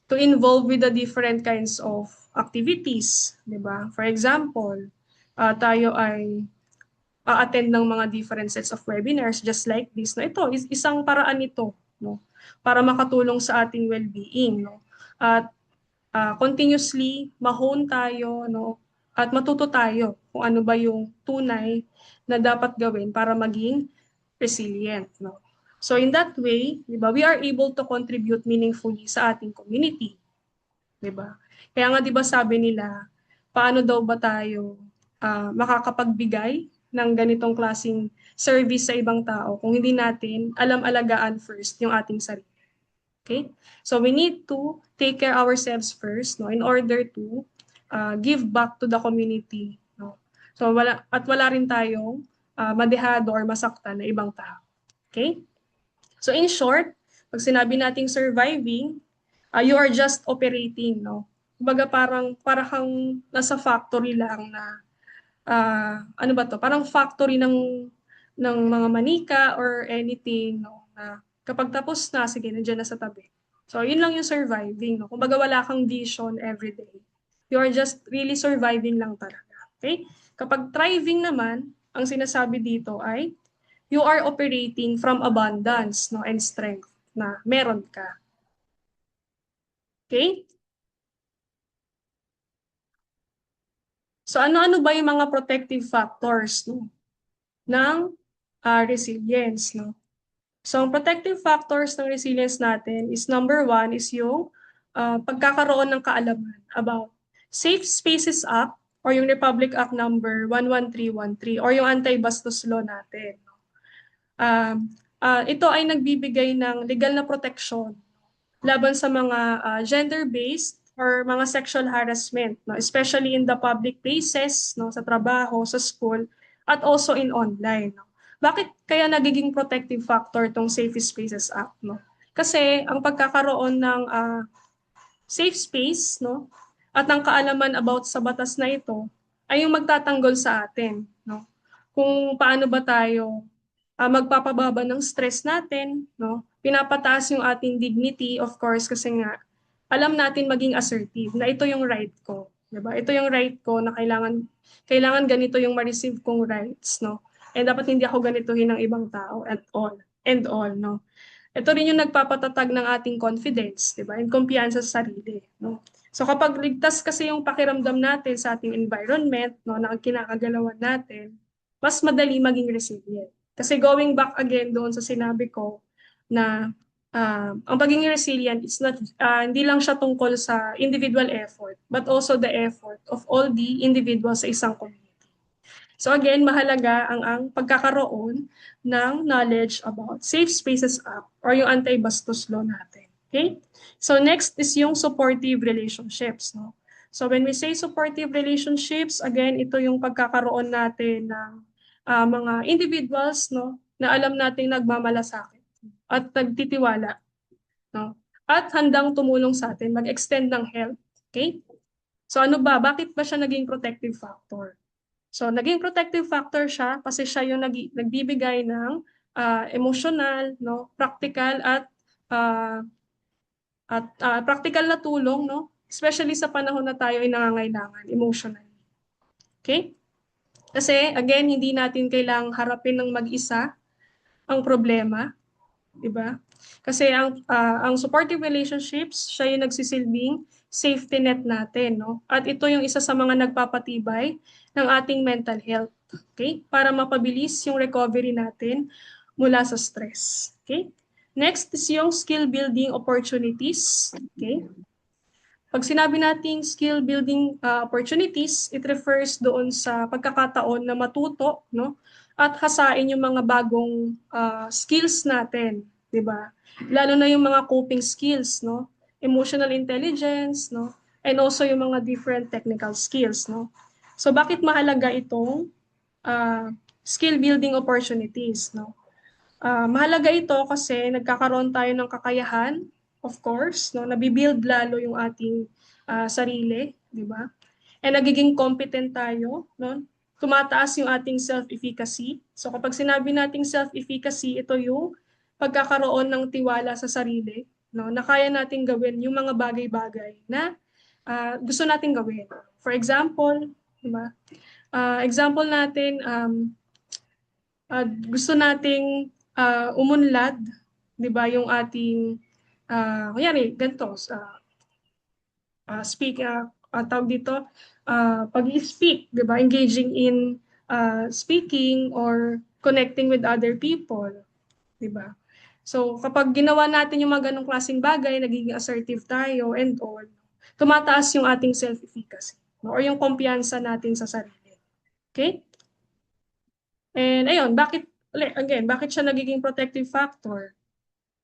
to involve with the different kinds of activities, di ba? For example, tayo ay attend ng mga different sets of webinars just like this. No? Ito, isang paraan ito no? Para makatulong sa ating well-being. No? At continuously, mahone tayo, no? at matuto tayo kung ano ba yung tunay na dapat gawin para maging resilient, no? So in that way, di ba, we are able to contribute meaningfully sa ating community, di ba? Kaya nga di ba sabi nila, paano daw ba tayo makakapagbigay ng ganitong klaseng service sa ibang tao kung hindi natin alam-alagaan first yung ating sarili. Okay? So we need to take care ourselves first, no, in order to give back to the community, no. So wala rin tayong madehado or masaktan na ibang tao. Okay? So in short, pag sinabi nating surviving, you are just operating, no. Kumbaga para kang nasa factory lang na ano ba to? Parang factory ng mga manika or anything, no, na kapag tapos na, sige, nandiyan na sa tabi. So, yun lang yung surviving, no? Kumbaga wala kang vision every day. You are just really surviving lang talaga. Okay? Kapag thriving naman, ang sinasabi dito ay you are operating from abundance, no, and strength na meron ka. Okay? So, ano-ano ba yung mga protective factors, no, ng resilience, no? So, ang protective factors ng resilience natin is number one is yung pagkakaroon ng kaalaman about Safe Spaces Act or yung Republic Act number 11313 or yung anti-bastos law natin. Ito ay nagbibigay ng legal na proteksyon laban sa mga gender-based or mga sexual harassment, no? Especially in the public places, no? Sa trabaho, sa school, at also in online. No? Bakit kaya nagiging protective factor itong Safe Spaces Act? No? Kasi ang pagkakaroon ng safe space, no, at ang kaalaman about sa batas na ito ay yung magtatanggol sa atin, no? Kung paano ba tayo magpapababa ng stress natin, no? Pinapataas yung ating dignity, of course, kasi nga alam natin maging assertive na ito yung right ko, 'di ba? Ito yung right ko na kailangan ganito yung ma-receive kong rights, no? And dapat hindi ako ganituhin ng ibang tao and all, no? Ito rin yung nagpapatatag ng ating confidence, 'di ba? And kumpiyansa sa sarili, no? So kapag ligtas kasi yung pakiramdam natin sa ating environment, no, na kinakagalawan natin, mas madali maging resilient. Kasi going back again doon sa sinabi ko na ang pagiging resilient is not hindi lang siya tungkol sa individual effort, but also the effort of all the individuals sa isang community. So again, mahalaga ang pagkakaroon ng knowledge about Safe Spaces Act or yung anti-bastos law natin. Okay? So next is yung supportive relationships, no? So when we say supportive relationships, again, ito yung pagkakaroon natin ng mga individuals, no, na alam nating nagmamalasakit at nagtitiwala, no? At handang tumulong sa atin, mag-extend ng help. Okay? So ano ba? Bakit ba siya naging protective factor? So, naging protective factor siya kasi siya yung nagbibigay ng emotional, no, practical at practical na tulong, no, especially sa panahon na tayo ay nangangailangan emotionally. Okay? Kasi again, hindi natin kailangang harapin ng mag-isa ang problema, 'di ba? Kasi ang supportive relationships, siya yung nagsisilbing safety net natin, no? At ito yung isa sa mga nagpapatibay ng ating mental health, okay? Para mapabilis yung recovery natin mula sa stress, okay? Next is yung skill building opportunities, okay? Pag sinabi nating skill building opportunities, it refers doon sa pagkakataon na matuto, no? At hasain yung mga bagong skills natin, 'di ba? Lalo na yung mga coping skills, no? Emotional intelligence, no? And also yung mga different technical skills, no? So bakit mahalaga itong skill building opportunities, no? Mahalaga ito kasi nagkakaroon tayo ng kakayahan, of course, no? Nabibuild lalo yung ating sarili, di ba? And nagiging competent tayo, no? Tumataas yung ating self-efficacy. So kapag sinabi nating self-efficacy, ito yung pagkakaroon ng tiwala sa sarili, no? Na kaya nating gawin yung mga bagay-bagay na gusto nating gawin. For example, di ba? Example natin, gusto nating umunlad, 'di ba, yung ating kunyari ganito, tawag dito, pag-speak, di ba? Engaging in speaking or connecting with other people, di ba? So, kapag ginawa natin yung mga ganong klaseng bagay, nagiging assertive tayo and all, tumataas yung ating self-efficacy, no? Or yung kumpiyansa natin sa sarili. Okay? And ayun, bakit siya nagiging protective factor?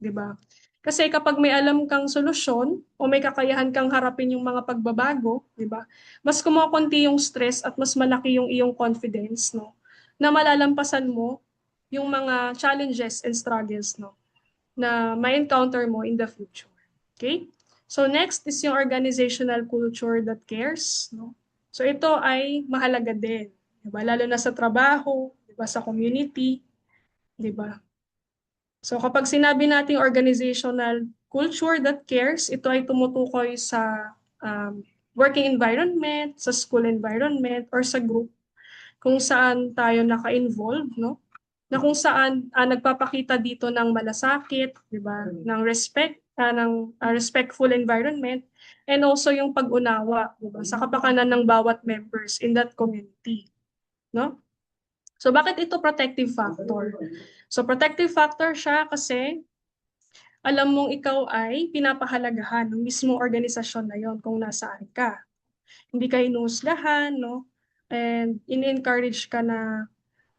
'Di ba? Kasi kapag may alam kang solusyon o may kakayahan kang harapin yung mga pagbabago, 'di ba? Mas kumokonti yung stress at mas malaki yung iyong confidence, no? Na malalampasan mo yung mga challenges and struggles, no? Na may encounter mo in the future. Okay? So next is yung organizational culture that cares, no? So ito ay mahalaga din, 'di ba? Lalo na sa trabaho, 'di ba, sa community, 'di ba? So kapag sinabi nating organizational culture that cares, ito ay tumutukoy sa working environment, sa school environment, or sa group kung saan tayo naka-involve, no? Na kung saan nagpapakita dito ng malasakit, 'di ba? Ng respectful environment, and also yung pag-unawa, 'di ba? Sa kapakanan ng bawat members in that community, no? So bakit ito protective factor? So protective factor siya kasi alam mong ikaw ay pinapahalagahan ng mismong organisasyon na yon kung nasaan ka. Hindi ka inuuslahan, no? And in-encourage ka na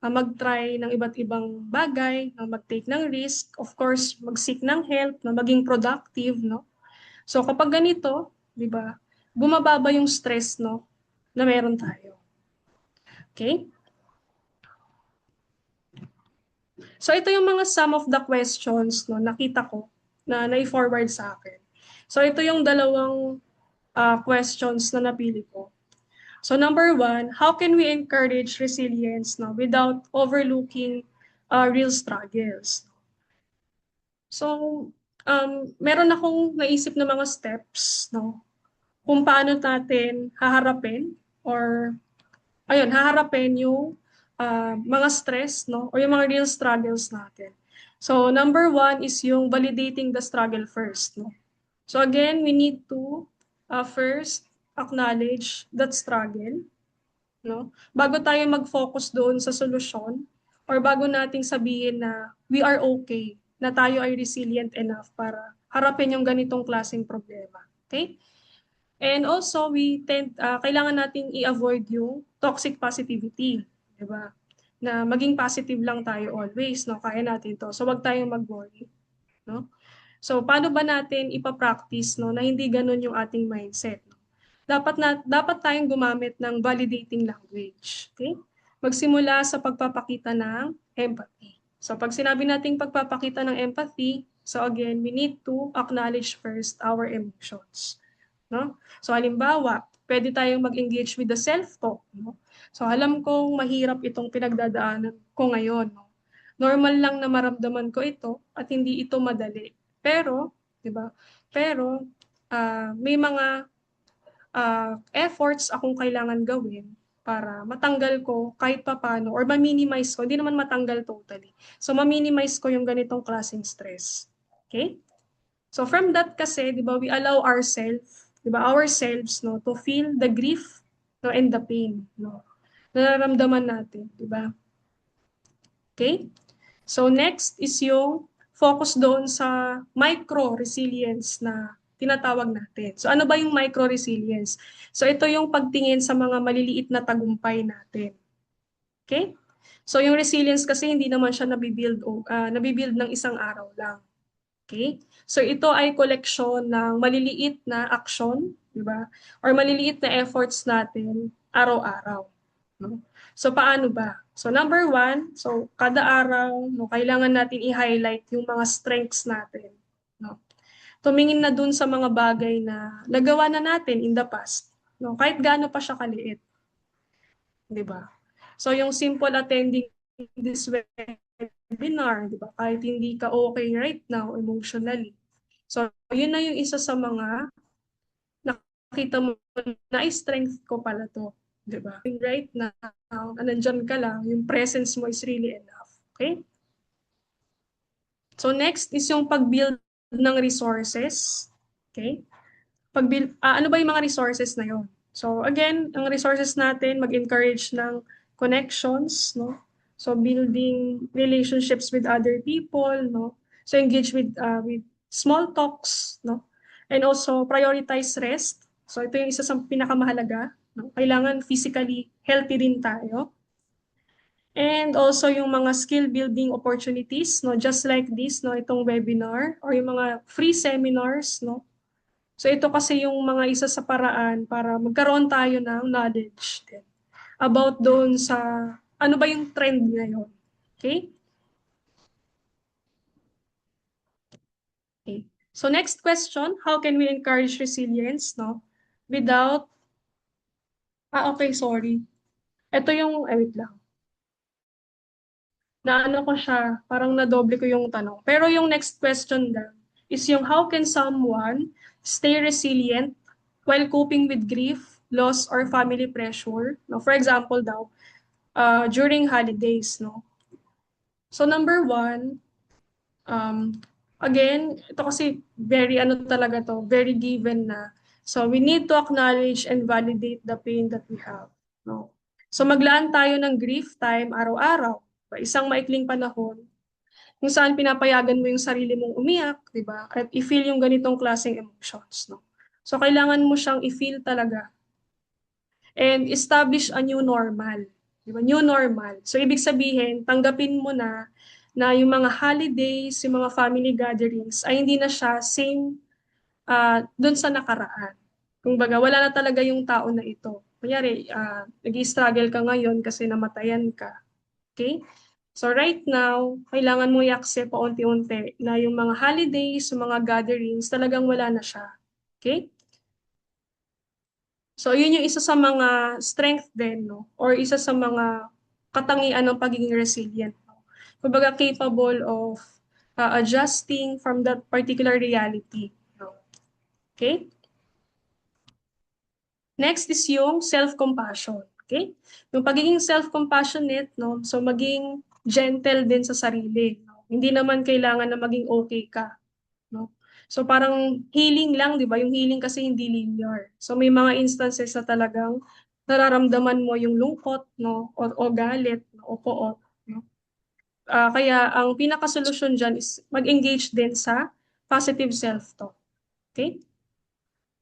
mag-try ng iba't ibang bagay, na mag-take ng risk, of course, mag-seek ng help, na maging productive, no? So kapag ganito, 'di ba? Bumababa yung stress, no, na meron tayo. Okay? So ito yung mga some of the questions, no, nakita ko na nai-forward sa akin. So ito yung dalawang questions na napili ko. So number one, how can we encourage resilience, no, without overlooking real struggles? So meron akong naisip na mga steps, no, kung paano natin haharapin or haharapin yung mga stress, no, o yung mga real struggles natin. So number one is yung validating the struggle first, no. So again, we need to first acknowledge that struggle, no? Bago tayo mag-focus doon sa solusyon or bago nating sabihin na we are okay, na tayo ay resilient enough para harapin yung ganitong klaseng problema. Okay? And also, kailangan nating i-avoid yung toxic positivity, di ba? Na maging positive lang tayo always, no? Kaya natin to. So, wag tayong mag-worry, no? So, paano ba natin ipa-practice, no, na hindi ganun yung ating mindset? Dapat tayong gumamit ng validating language, okay? Magsimula sa pagpapakita ng empathy. So, pag sinabi nating pagpapakita ng empathy, so again, we need to acknowledge first our emotions, no? So, halimbawa, pwede tayong mag-engage with the self-talk, no? So, alam kong mahirap itong pinagdadaanan ko ngayon, no? Normal lang na maramdaman ko ito at hindi ito madali. Pero, 'di ba? Pero may mga efforts akong kailangan gawin para matanggal ko kahit papaano or ma-minimize ko, hindi naman matanggal totally. So ma-minimize ko yung ganitong klaseng stress. Okay? So from that kasi, 'di ba, we allow ourselves, no, to feel the grief, no, and the pain, no. Nararamdaman natin, 'di ba? Okay? So next is yung focus doon sa micro-resilience na tinatawag natin. So ano ba yung micro-resilience? So ito yung pagtingin sa mga maliliit na tagumpay natin. Okay? So yung resilience kasi hindi naman siya nabibuild ng isang araw lang. Okay? So ito ay koleksyon ng maliliit na action, di ba? Or maliliit na efforts natin araw-araw. No? So paano ba? So number one, so kada araw, no, kailangan natin i-highlight yung mga strengths natin. No? Tumingin na dun sa mga bagay na nagawa na natin in the past. No? Kahit gaano pa siya kaliit. Di ba? So yung simple attending this webinar, di ba? Kahit hindi ka okay right now emotionally. So yun na yung isa sa mga nakita mo na strength ko pala to. Diba? Right now, nandyan ka lang, yung presence mo is really enough. Okay? So next is yung pag-build ng resources. Okay? Ano ba yung mga resources na yon? So again, ang resources natin, mag-encourage ng connections, no? So building relationships with other people, no? So engage with small talks, no? And also prioritize rest. So ito yung isa sa pinakamahalaga, no? Kailangan physically healthy din tayo. And also yung mga skill building opportunities, no? Just like this, no? Itong webinar or yung mga free seminars, no? So ito kasi yung mga isa sa paraan para magkaroon tayo ng knowledge din about doon sa ano ba yung trend ngayon. Okay? Okay. So next question, how can we encourage resilience, no? Without, okay, sorry. Ito yung, wait lang. Naano ko siya, parang nadoble ko yung tanong. Pero yung next question lang is yung how can someone stay resilient while coping with grief, loss, or family pressure? No, for example daw, during holidays, no? So number one, um, again, ito kasi very ano talaga to, very given na. So we need to acknowledge and validate the pain that we have. No? So maglaan tayo ng grief time araw-araw. Isang maikling panahon kung saan pinapayagan mo yung sarili mong umiyak, di ba? At i-feel yung ganitong klaseng emotions. No? So kailangan mo siyang i-feel talaga and establish a new normal. Di ba? New normal. So, ibig sabihin, tanggapin mo na yung mga holidays, yung mga family gatherings, ay hindi na siya same dun sa nakaraan. Kung baga, wala na talaga yung tao na ito. Kunyari, nag-struggle ka ngayon kasi namatayan ka. Okay? So right now, kailangan mo i-accept paunti-unti na yung mga holidays, yung mga gatherings, talagang wala na siya. Okay? So, yun yung isa sa mga strength din, no? Or isa sa mga katangian ng pagiging resilient. No? Kumbaga, capable of adjusting from that particular reality. No? Okay? Next is yung self-compassion. Okay? Yung pagiging self-compassionate, no? So, maging gentle din sa sarili. No? Hindi naman kailangan na maging okay ka. No? So parang healing lang, 'di ba? Yung healing kasi hindi linear. So may mga instances na talagang nararamdaman mo yung lungkot, no, o galit, no, o poot, no. Kaya ang pinakasolusyon diyan is mag-engage din sa positive self-talk. Okay?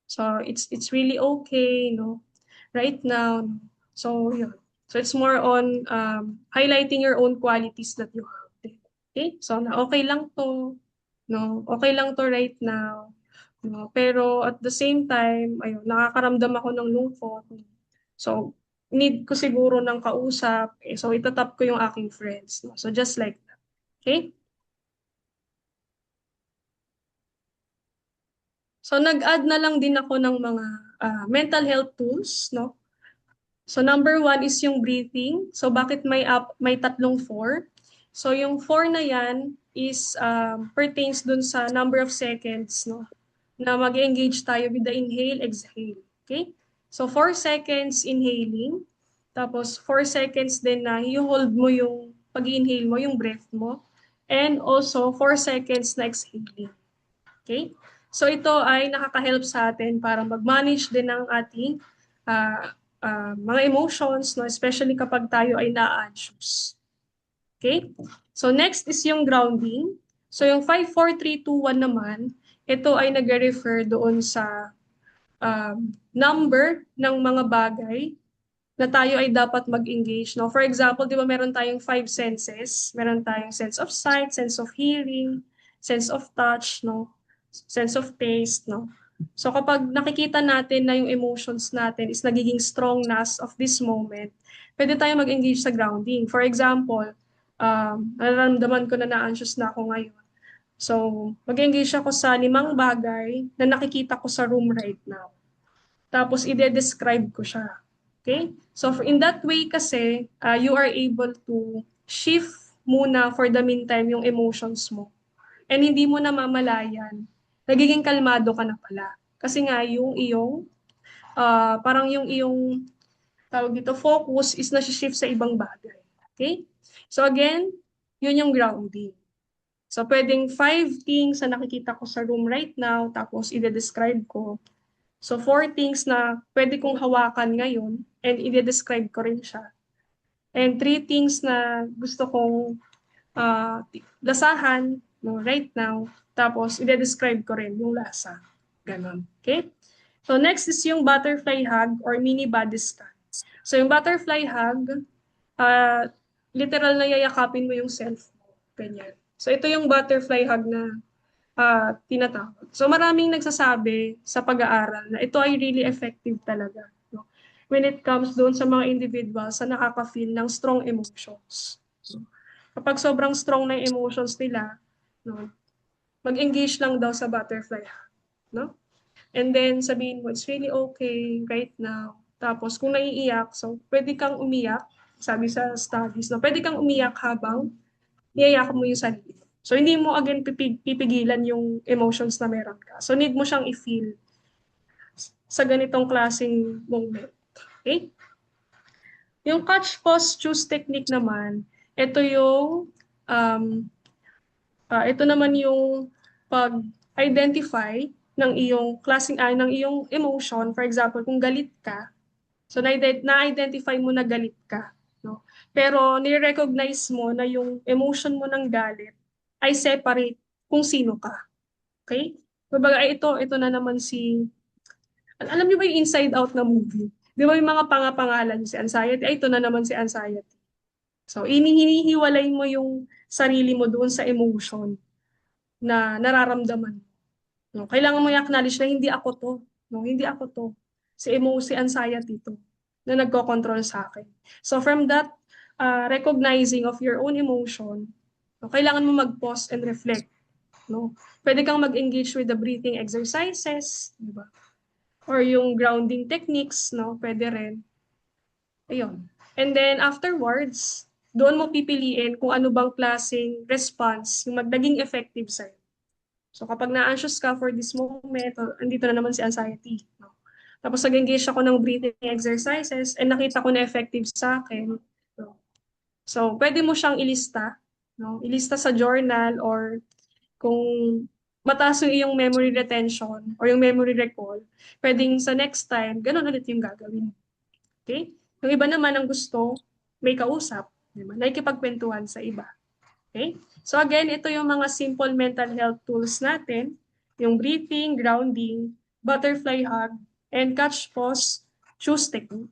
So it's really okay, no, right now. No? So yun. So it's more on highlighting your own qualities that you have. Okay? So na okay lang to, no? Okay lang to right now. No? Pero at the same time, ayun, nakakaramdam ako ng lungkot. So need ko siguro ng kausap. So itatap ko yung aking friends. No? So just like that. Okay? So nag-add na lang din ako ng mga mental health tools, no? So number one is yung breathing. So bakit may tatlong four? So yung four na yan is pertains dun sa number of seconds, no? Na mag-engage tayo with the inhale, exhale. Okay? So 4 seconds inhaling, tapos 4 seconds din na i-hold mo yung pag-inhale mo, yung breath mo, and also 4 seconds na exhaling. Okay? So ito ay nakaka-help sa atin para mag-manage din ng ating mga emotions, no? Especially kapag tayo ay na-anxious. Okay? So next is yung grounding. So yung 5, 4, 3, 2, 1 naman, ito ay nag-refer doon sa number ng mga bagay na tayo ay dapat mag-engage. No? For example, di ba meron tayong 5 senses? Meron tayong sense of sight, sense of hearing, sense of touch, no? Sense of taste. No? So kapag nakikita natin na yung emotions natin is nagiging strongness of this moment, pwede tayo mag-engage sa grounding. For example, nararamdaman ko na na-anxious na ako ngayon. So, mag-engage ako sa 5 bagay na nakikita ko sa room right now. Tapos, ide-describe ko siya. Okay? So, in that way kasi, you are able to shift muna for the meantime yung emotions mo. And hindi mo na mamalayan. Nagiging kalmado ka na pala. Kasi nga, yung iyong, parang yung iyong, tawag dito, focus is na-shift sa ibang bagay. Okay? So, again, yun yung grounding. So, pwedeng 5 things na nakikita ko sa room right now, tapos ide-describe ko. So, 4 things na pwede kong hawakan ngayon and i-describe ko rin siya. And 3 things na gusto kong lasahan right now. Tapos, i-describe ko rin yung lasa. Ganon. Okay? So, next is yung butterfly hug or mini body scan. So, yung butterfly hug, literal na yayakapin mo yung self mo. Ganyan. So, ito yung butterfly hug na tinatawag. So, maraming nagsasabi sa pag-aaral na ito ay really effective talaga. No? When it comes doon sa mga individuals na nakaka-feel ng strong emotions. No? Kapag sobrang strong na emotions nila, no, mag-engage lang daw sa butterfly hug. No? And then sabihin mo, it's really okay right now. Tapos kung naiiyak, so pwede kang umiyak, sabi sa studies, no, pwede kang umiyak habang iyayak mo yung sarili. So hindi mo again pipigilan yung emotions na meron ka. So need mo siyang i-feel sa ganitong klaseng moment. Okay? Yung catch, pause, choose technique naman, um, ito naman yung pag-identify ng iyong ng iyong emotion. For example, kung galit ka, so na-identify mo na galit ka. No? Pero ni-recognize mo na yung emotion mo ng galit ay separate kung sino ka. Okay? Kumbaga, ito na naman alam niyo ba yung Inside Out na movie? Di ba yung mga pangapangalan si anxiety? Ay, ito na naman si anxiety. So, hinihiwalay mo yung sarili mo doon sa emotion na nararamdaman mo. No? Kailangan mo i-acknowledge na hindi ako to. No? Hindi ako to. Si anxiety to na nagko-control sa akin. So from that recognizing of your own emotion, no, kailangan mo mag-pause and reflect. No? Pwede kang mag-engage with the breathing exercises, di ba? Or yung grounding techniques, no? Pwede rin. Ayun. And then afterwards, doon mo pipiliin kung ano bang klaseng response yung magdaging effective sa'yo. So kapag na-anxious ka for this moment, andito na naman si anxiety. No? Tapos nag-engage ako ng breathing exercises and nakita ko na effective sa akin. No? So pwede mo siyang ilista. No? Ilista sa journal or kung mataas yung iyong memory retention or yung memory recall, pwedeng sa next time, ganun ulit yung gagawin. Okay? Yung iba naman ang gusto, may kausap. Diba? Nakikipagkwentuhan sa iba. Okay? So again, ito yung mga simple mental health tools natin, yung breathing, grounding, butterfly hug, and catch, pause, choose technique.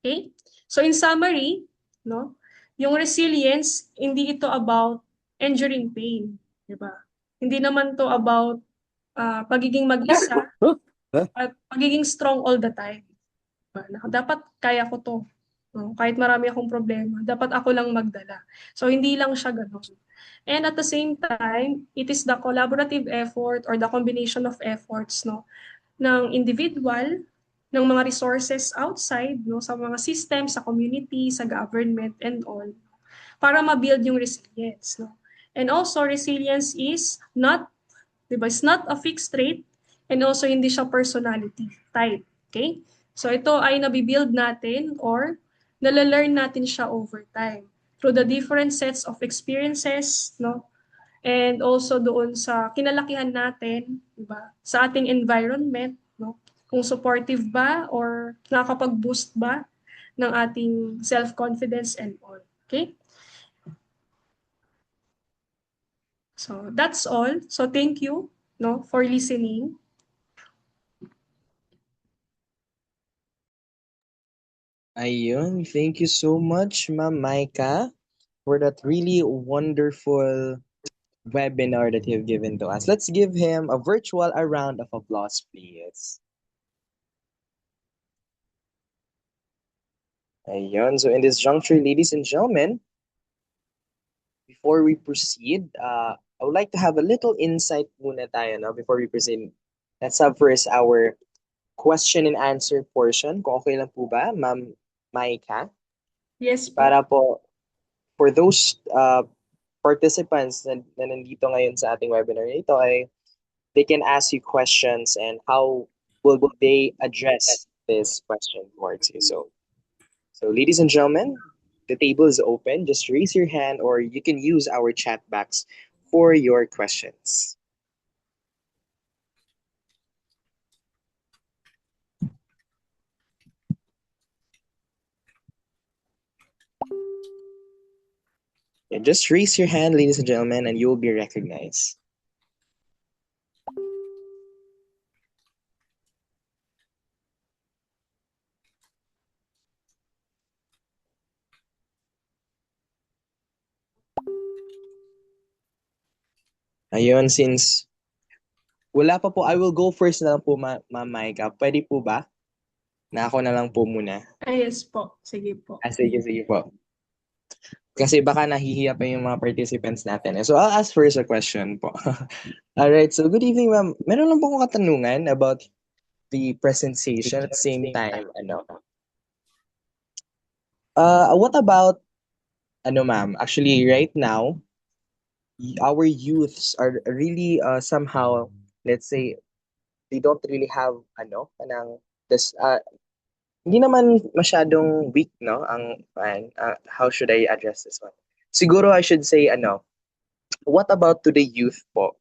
Okay? So in summary, no, yung resilience, hindi ito about enduring pain. Diba? Hindi naman to about pagiging mag-isa at pagiging strong all the time. Dapat kaya ko to. No? Kahit marami akong problema, dapat ako lang magdala. So, hindi lang siya ganun. And at the same time, it is the collaborative effort or the combination of efforts no, ng individual, ng mga resources outside, no, sa mga systems, sa community, sa government, and all, para ma-build yung resilience. No? And also, resilience is not, diba, it's not a fixed trait, and also hindi siya personality type. Okay? So ito ay nabibuild natin or nalalearn natin siya over time through the different sets of experiences, no? And also doon sa kinalakihan natin, diba? Sa ating environment, no? Kung supportive ba or nakakapag-boost ba ng ating self-confidence and all. Okay? So that's all. So thank you, no, for listening. Ayun, thank you so much, Ma'am Maika, for that really wonderful webinar that you've given to us. Let's give him a round of applause, please. Ayun, so in this juncture, ladies and gentlemen, before we proceed, I would like to have a little insight muna tayo, no? Before we proceed. Let's have first our question and answer portion. Kung okay lang po ba, Ma'am Maika? Yes po. Para po, for those participants na nandito ngayon sa ating webinar ito ay they can ask you questions and how will they address this question towards you. So ladies and gentlemen, the table is open. Just raise your hand or you can use our chat box for your questions. Just raise your hand, ladies and gentlemen, and you will be recognized. Ayun, since wala pa po, I will go first na lang po, Ma'am Maika. Pwede po ba? Na ako na lang po muna. Yes po. Sige po. Sige po. Kasi baka nahihiya pa yung mga participants natin. So, I'll ask first a question po. Alright, so good evening, ma'am. Meron lang po akong katanungan about the presentation at the same time, what about, ma'am, actually, right now, our youths are really, somehow, let's say, they don't really have, this, hindi naman masyadong weak, no? How should I address this one? Siguro I should say, what about to the youth po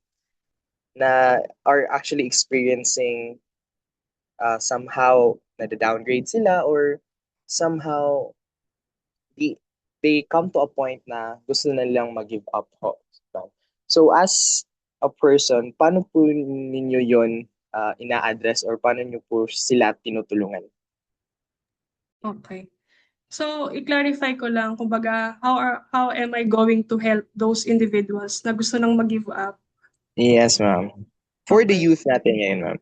na are actually experiencing somehow nada-downgrade sila or somehow they, they come to a point na gusto na nilang mag-give up ho. So as a person, paano po ninyo yon ina-address or paano nyo po sila tinutulungan? Okay. So, i-clarify ko lang, kumbaga, how am I going to help those individuals na gusto nang mag-give up? Yes, ma'am. For the Okay. youth natin ngayon, ma'am.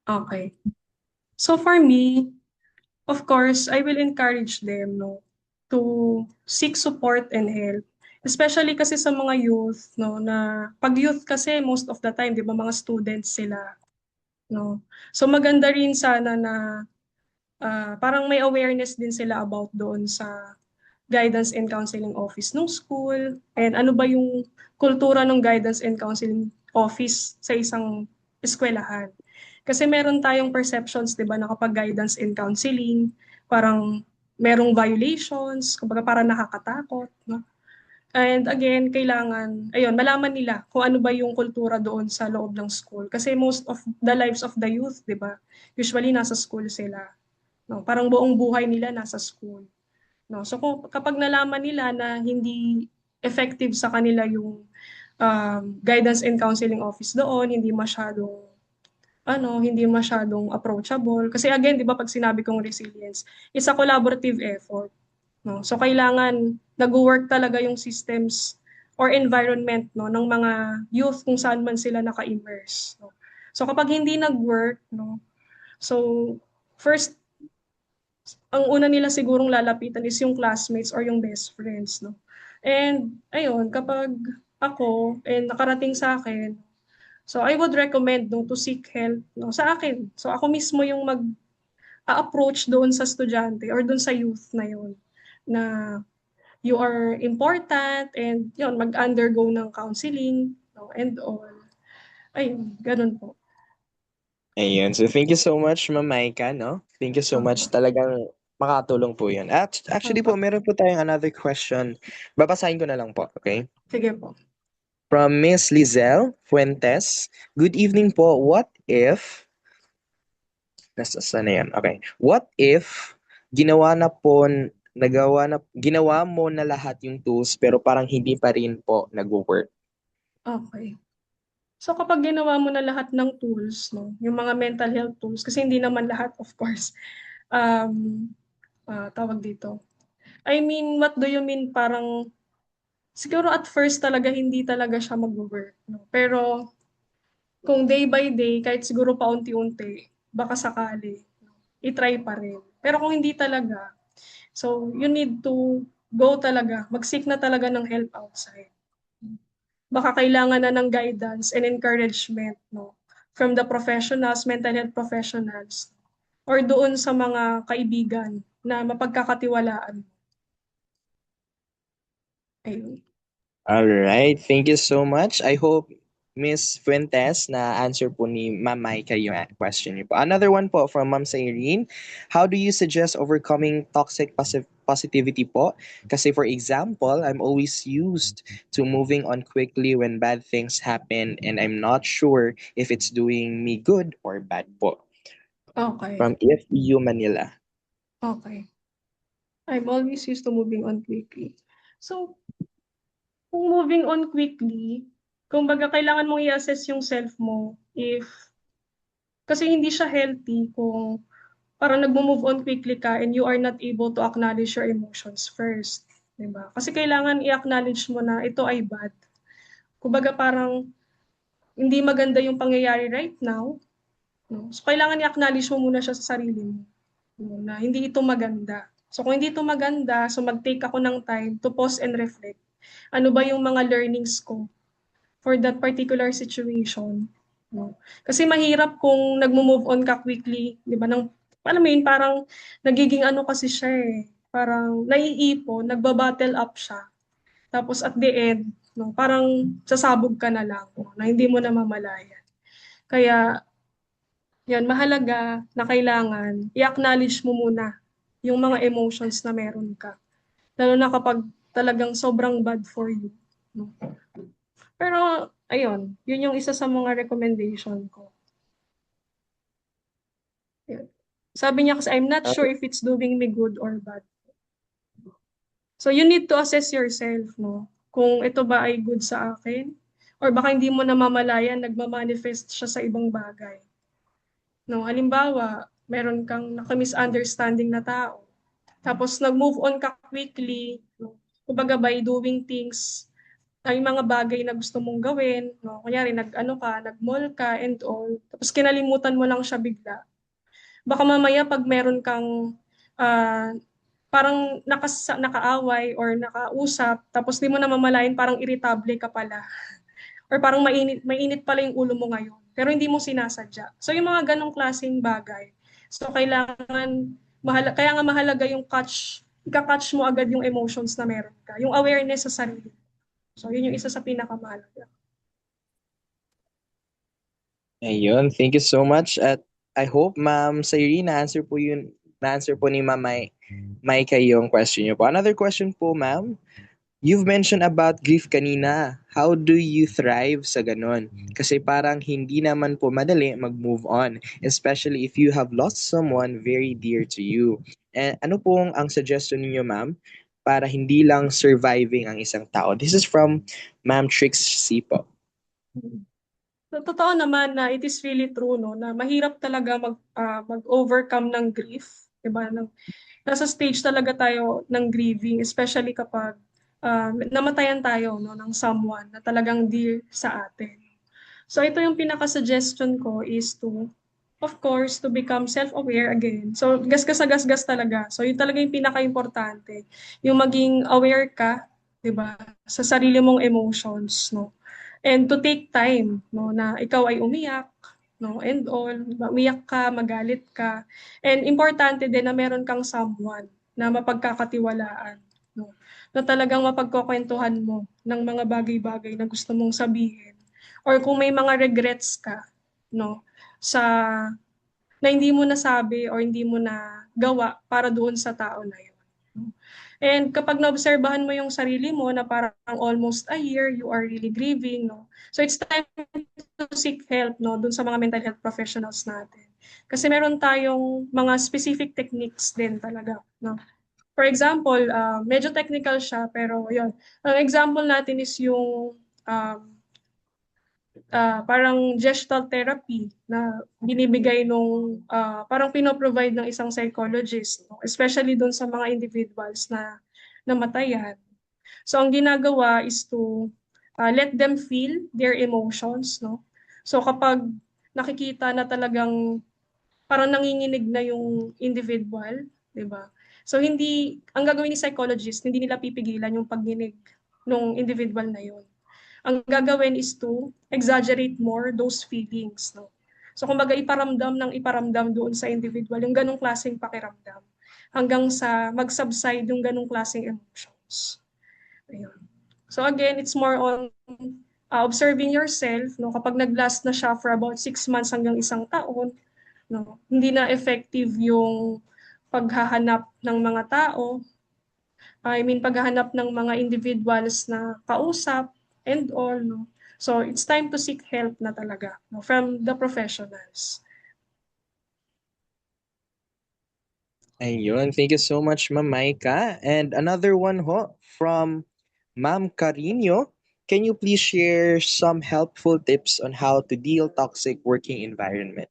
Okay. So, for me, of course, I will encourage them, no, to seek support and help. Especially kasi sa mga youth, no, na pag youth kasi most of the time, 'di ba, mga students sila, no. So maganda rin sana na parang may awareness din sila about doon sa guidance and counseling office ng school and ano ba yung kultura ng guidance and counseling office sa isang eskwelahan. Kasi meron tayong perceptions, 'di ba, na kapag guidance and counseling, parang merong violations, kumbaga parang nakakatakot, no? And again, kailangan, ayun, malaman nila kung ano ba yung kultura doon sa loob ng school. Kasi most of the lives of the youth, 'di ba, usually nasa school sila. No? Parang buong buhay nila nasa school. No? So kapag nalaman nila na hindi effective sa kanila yung guidance and counseling office doon, hindi masyadong approachable. Kasi again, 'di ba, pag sinabi kong resilience, it's a collaborative effort. No? So kailangan nag-work talaga yung systems or environment, no, ng mga youth kung saan man sila naka-immerse. No? So kapag hindi nag-work, no, so first, ang una nila sigurong lalapitan is yung classmates or yung best friends, no. And ayun, kapag ako and nakarating sa akin, so I would recommend, no, to seek help, no, sa akin. So ako mismo yung mag-approach doon sa estudyante or doon sa youth na yun na you are important and yun, mag-undergo ng counseling, no, and all. Ayun, ganun po. Ayun. So, thank you so much, Ma'am Maika, no? Thank you so much. Opo. Talagang makatulong po yun. Actually po, Opo. meron po tayong another question. Babasahin ko na lang po, okay? Sige po. From Miss Lizelle Fuentes. Good evening po. What if... Nasaan na yan? Okay. What if ginawa mo na lahat yung tools pero parang hindi pa rin po nag-work? Okay. So kapag ginawa mo na lahat ng tools, no, yung mga mental health tools, kasi hindi naman lahat, of course, um, tawag dito. I mean, what do you mean? Parang, siguro at first talaga, hindi talaga siya mag-work. No? Pero, kung day by day, kahit siguro paunti-unti, baka sakali, no? I-try pa rin. Pero kung hindi talaga, so you need to go talaga, mag-seek na talaga ng help outside. Baka kailangan na ng guidance and encouragement, no, from the professionals, mental health professionals, or doon sa mga kaibigan na mapagkakatiwalaan. Ayun. All right. Thank you so much. I hope Miss Fuentes na answer po ni Ma'am Maika yung question niyo po. Another one po from Ma'am Sairine. How do you suggest overcoming toxic positivity po? Kasi for example, I'm always used to moving on quickly when bad things happen and I'm not sure if it's doing me good or bad po. Okay. From FEU Manila. Okay. I'm always used to moving on quickly. So, Kung moving on quickly, kumbaga kailangan mong i-assess yung self mo if kasi hindi siya healthy kung parang nagmo-move on quickly ka and you are not able to acknowledge your emotions first, 'di ba? Kasi kailangan i-acknowledge mo na ito ay bad. Kumbaga parang hindi maganda yung pangyayari right now, no? So kailangan i-acknowledge mo muna siya sa sarili mo, no, na hindi ito maganda. So kung hindi ito maganda, so mag-take ako ng time to pause and reflect. Ano ba yung mga learnings ko for that particular situation. No? Kasi mahirap kung nagmo-move on ka quickly, 'di ba? Nang alam mo yun, parang nagiging ano kasi siya eh, parang naiipon, nagba-bottle up siya. Tapos at the end, no, parang sasabog ka na lang, no, na hindi mo na mamalayan. Kaya, yan, mahalaga na kailangan i-acknowledge mo muna yung mga emotions na meron ka. Lalo na kapag talagang sobrang bad for you. No? Pero, ayun, yun yung isa sa mga recommendation ko. Yun. Sabi niya kasi, I'm not sure if it's doing me good or bad. So, you need to assess yourself, no? Kung ito ba ay good sa akin, or baka hindi mo namamalayan, nagmamanifest siya sa ibang bagay. No, halimbawa, meron kang naka-misunderstanding na tao, tapos nag-move on ka quickly, no? Kumbaga by doing things ay mga bagay na gusto mong gawin, no? Kunyari, nag-ano ka, nag-mall ka and all, tapos kinalimutan mo lang siya bigla. Baka mamaya pag meron kang ah, parang nakaaway or nakausap, tapos di mo namamalayan parang irritable ka pala. Or parang mainit pala yung ulo mo ngayon. Pero hindi mo sinasadya. So yung mga ganong klaseng bagay. So kailangan, kaya nga mahalaga yung ika-catch mo agad yung emotions na meron ka. Yung awareness sa sarili. So yun yung isa sa pinakamahalaga. Ayun, thank you so much. At I hope, Ma'am Sayri, na-answer po ni Ma'am Maika yung question niyo po. Another question po, Ma'am. You've mentioned about grief kanina. How do you thrive sa ganon? Kasi parang hindi naman po madali mag-move on, especially if you have lost someone very dear to you. And ano pong ang suggestion niyo, ma'am, para hindi lang surviving ang isang tao? This is from Ma'am Trix Sipo. So, totoo naman na it is really true, no, na mahirap talaga mag-overcome ng grief, 'di ba? Nasa stage talaga tayo ng grieving, especially kapag namatayan tayo, no, ng someone na talagang dear sa atin. So ito yung pinaka-suggestion ko is to, of course, to become self-aware again. So gasgas sa gasgas talaga. So yun talaga yung pinaka-importante. Yung maging aware ka, 'di ba, sa sarili mong emotions, no? And to take time, no, na ikaw ay umiyak, no, and all, umiyak ka, magalit ka. And importante din na meron kang someone na mapagkakatiwalaan, no, na talagang mapagkukwentuhan mo ng mga bagay-bagay na gusto mong sabihin. Or kung may mga regrets ka, no, sa na hindi mo nasabi or hindi mo na gawa para doon sa tao na yun. And kapag naobserbahan mo yung sarili mo na parang almost a year, you are really grieving, no? So it's time to seek help, no, dun sa mga mental health professionals natin. Kasi meron tayong mga specific techniques din talaga, no? For example, medyo technical siya, pero yun. Ang example natin is yung um, parang gestalt therapy na binibigay nung parang pinoprovide ng isang psychologist, no? Especially doon sa mga individuals na namatayan. So ang ginagawa is to let them feel their emotions, no? So kapag nakikita na talagang parang nanginginig na yung individual, 'di ba? So hindi ang gagawin ni psychologist, hindi nila pipigilan yung pagginig ng individual na yun. Ang gagawin is to exaggerate more those feelings, no? So kumbaga iparamdam ng iparamdam doon sa individual yung ganong klaseng pakiramdam hanggang sa mag-subside yung ganong klaseng emotions. Ayun. So again, it's more on observing yourself, no? Kapag nag-last na siya for about 6 months hanggang isang taon, no? Hindi na effective yung paghahanap ng mga tao, paghahanap ng mga individuals na kausap and all, no? So, it's time to seek help na talaga, no, from the professionals. Ayun, thank you so much, Ma'am Maika. And another one ho from Ma'am Carino, can you please share some helpful tips on how to deal toxic working environment?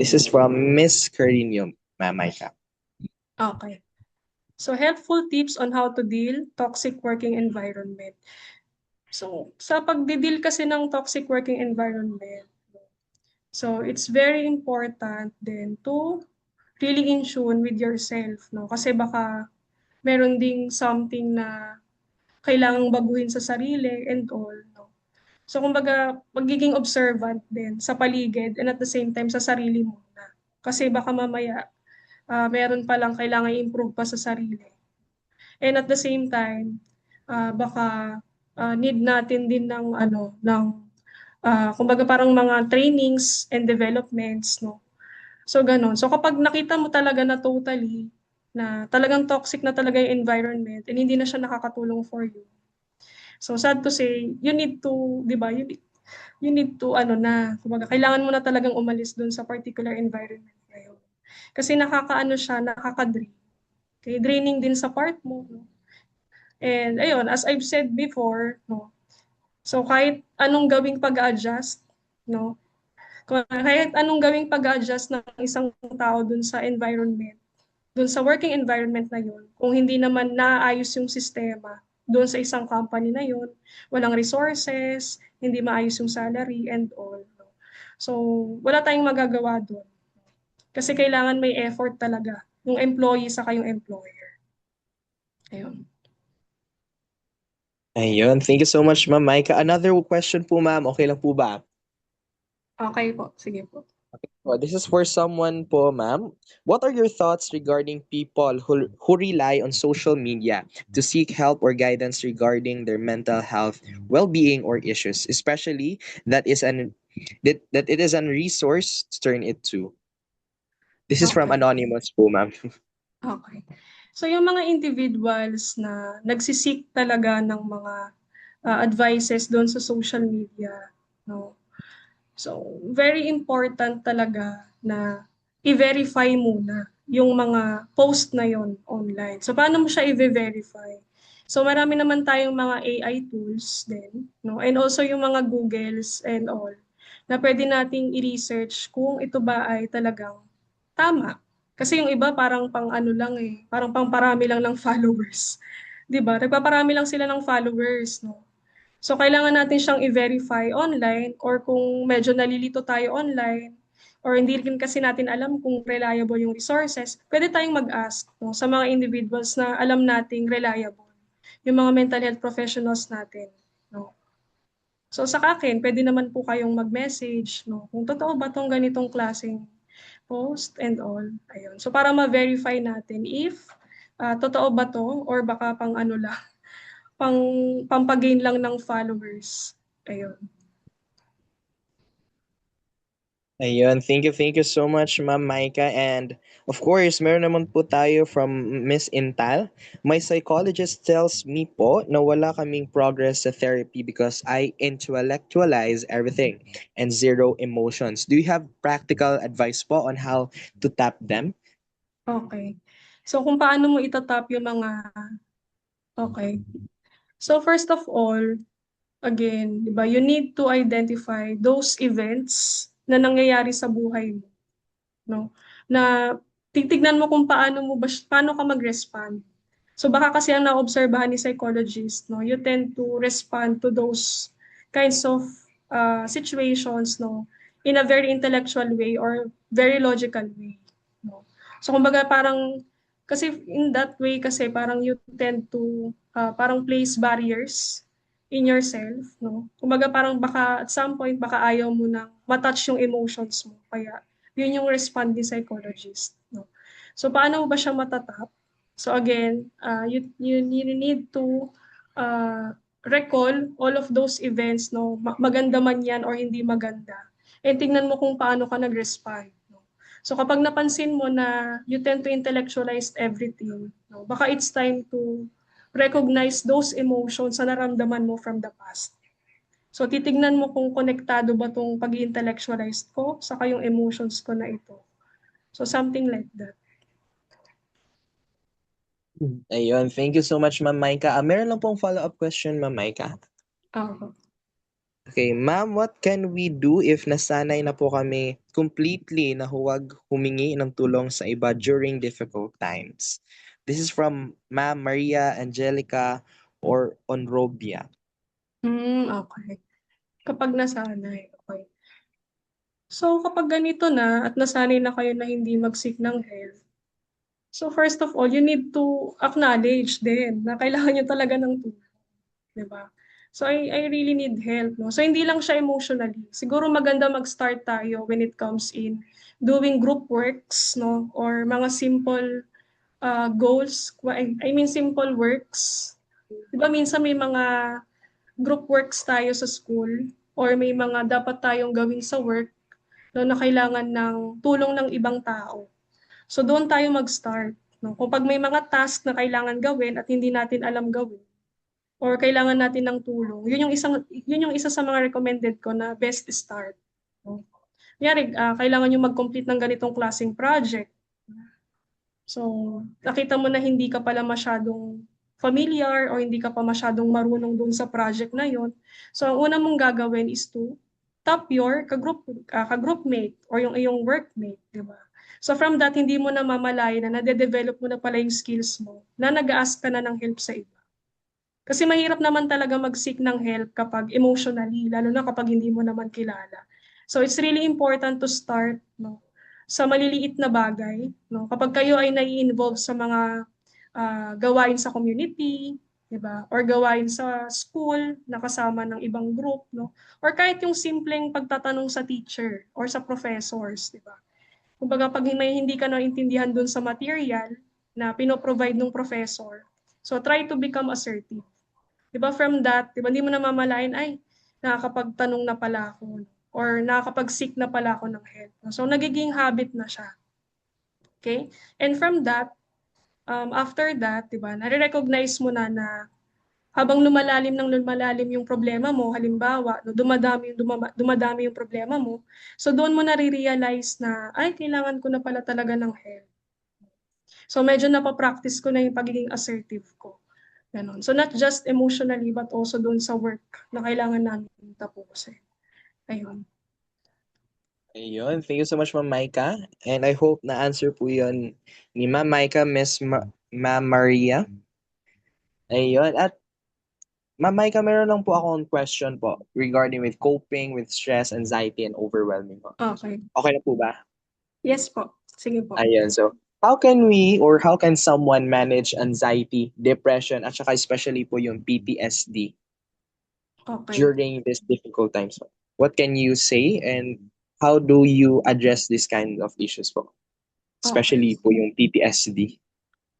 This is from Miss Carino, Ma'am Maika. Okay. So helpful tips on how to deal toxic working environment. So sa pagdi-deal kasi ng toxic working environment, so it's very important then to really in tune with yourself, no? Kasi baka meron ding something na kailangang baguhin sa sarili and all, no? So kumbaga, magiging observant din sa paligid and at the same time sa sarili mo na. Kasi baka mamaya, meron palang kailangan i-improve pa sa sarili. And at the same time, baka need natin din ng kumbaga parang mga trainings and developments, no? So ganun. So kapag nakita mo talaga na totally na talagang toxic na talaga yung environment and hindi na siya nakakatulong for you. So sad to say, you need to, 'di ba? You need to kumbaga kailangan mo na talagang umalis dun sa particular environment na yun. Kasi nakakaano siya, nakaka-drain. Okay, draining din sa part mo, no? And ayun, as I've said before, no. So kahit anong gawing pag-adjust, no, kahit anong gawing pag-adjust ng isang tao dun sa environment, dun sa working environment na yun, kung hindi naman naayos yung sistema dun sa isang company na yun, walang resources, hindi maayos yung salary and all. No? So, wala tayong magagawa dun. Kasi kailangan may effort talaga yung employee sa yung employer. Ayun. Ayun, thank you so much, Ma'am Maika. Another question po, ma'am. Okay lang po ba? Okay po, sige po. This is for someone po, ma'am. What are your thoughts regarding people who rely on social media to seek help or guidance regarding their mental health, well-being, or issues, especially that it is a resource to turn it to? This is from Okay. Anonymous po, ma'am. Okay. So yung mga individuals na nagsisik talaga ng mga advices doon sa social media, no? So, very important talaga na i-verify muna yung mga post na yon online. So, paano mo siya i-verify? So, marami naman tayong mga AI tools din, no? And also yung mga Googles and all na pwede nating i-research kung ito ba ay talagang tama. Kasi yung iba parang pang ano lang parang pang parami lang ng followers. 'Di ba? Nagpaparami lang sila ng followers, no? So, kailangan natin siyang i-verify online or kung medyo nalilito tayo online or hindi rin kasi natin alam kung reliable yung resources, pwede tayong mag-ask, no, sa mga individuals na alam nating reliable, yung mga mental health professionals natin. No. So sa akin, pwede naman po kayong mag-message, no, kung totoo ba tong ganitong klaseng post and all. Ayun. So para ma-verify natin if totoo ba to or baka pang ano lang, pang pampagain lang ng followers. Ayun. Ayun, thank you so much, Ma'am Maika. And of course, meron naman po tayo from Miss Intal. My psychologist tells me po na wala kaming progress sa therapy because I intellectualize everything and zero emotions. Do you have practical advice po on how to tap them? Okay. So kung paano mo itatap yung mga okay. So first of all, again, 'di ba, you need to identify those events na nangyayari sa buhay mo, no? Na titignan mo kung paano ka mag-respond. So baka kasi ang naobserbahan ni psychologist, no, you tend to respond to those kinds of situations, no, in a very intellectual way or very logical way, no. So kumbaga parang kasi in that way kasi parang you tend to parang place barriers in yourself, no. Kumbaga parang baka at some point baka ayaw mo nang matouch yung emotions mo. Kaya yun yung respond ni psychologist, no. So paano mo ba siya matatap? So again, you need to uh, recall all of those events, no? Maganda man yan or hindi maganda. And tingnan mo kung paano ka nag-respond. No? So kapag napansin mo na you tend to intellectualize everything, no? Baka it's time to recognize those emotions na naramdaman mo from the past. So titignan mo kung konektado ba tong pag-intellectualize ko saka yung emotions ko na ito. So something like that. Ayun, thank you so much, Ma'am Maika. Meron lang pong follow-up question, Ma'am Maika. Oo. Okay, ma'am, what can we do if nasanay na po kami completely na huwag humingi ng tulong sa iba during difficult times? This is from Ma'am Maria Angelica or Onrobia. Okay. Kapag nasanay, okay. So, kapag ganito na at nasanay na kayo na hindi mag-seek ng help, so first of all, you need to acknowledge din na kailangan niyo talaga ng tulong, 'di ba? So, I really need help, no? So, hindi lang siya emotionally. Siguro maganda mag-start tayo when it comes in doing group works, no? Or mga simple goals, I mean simple works. 'Di ba minsan may mga group works tayo sa school or may mga dapat tayong gawin sa work no, na kailangan ng tulong ng ibang tao. So doon tayo mag-start. No? Kung pag may mga task na kailangan gawin at hindi natin alam gawin or kailangan natin ng tulong, yun yung isa sa mga recommended ko na best start. No? Kunyari, kailangan nyo mag-complete ng ganitong klaseng project. So, nakita mo na hindi ka pala masyadong familiar or hindi ka pa masyadong marunong dun sa project na yon. So, ang una mong gagawin is to top your ka-groupmate or yung iyong workmate, di ba? So, from that, hindi mo na mamalayan na nade-develop mo na pala yung skills mo na nag-ask ka na ng help sa iba. Kasi mahirap naman talaga mag-seek ng help kapag emotionally, lalo na kapag hindi mo naman kilala. So it's really important to start no, sa maliliit na bagay. No? Kapag kayo ay nai-involve sa mga gawain sa community, di ba? Or gawain sa school na kasama ng ibang group, no? Or kahit yung simpleng pagtatanong sa teacher or sa professors, di ba? Kumbaga pag may hindi ka naintindihan dun sa material na pino-provide ng professor, so try to become assertive. 'Di ba from that, 'di ba hindi mo namamalayan ay nakakapagtanong na pala ako or nakakapag-seek na pala ako ng help. So nagiging habit na siya. Okay? And from that, after that, 'di ba, nare-recognize mo na habang lumalalim yung problema mo, halimbawa, no, dumadami yung problema mo, so doon mo nare-realize na, ay, kailangan ko na pala talaga ng help. So medyo napapractice ko na yung pagiging assertive ko. Ganon. So not just emotionally but also doon sa work na kailangan namin tapusin. Ayun. Ayun, thank you so much, Ma'am Maika. And I hope na-answer po yun ni Ma'am Maika, Ma'am Maria. Ayun, at Ma'am Maika, meron lang po akong question po regarding with coping with stress, anxiety, and overwhelming po. Okay. Okay na po ba? Yes po. Sige po. Ayun, so how can we or how can someone manage anxiety, depression, at saka especially po yung PTSD Okay. during these difficult times? What can you say and how do you address this kind of issues po? Especially po yung PTSD.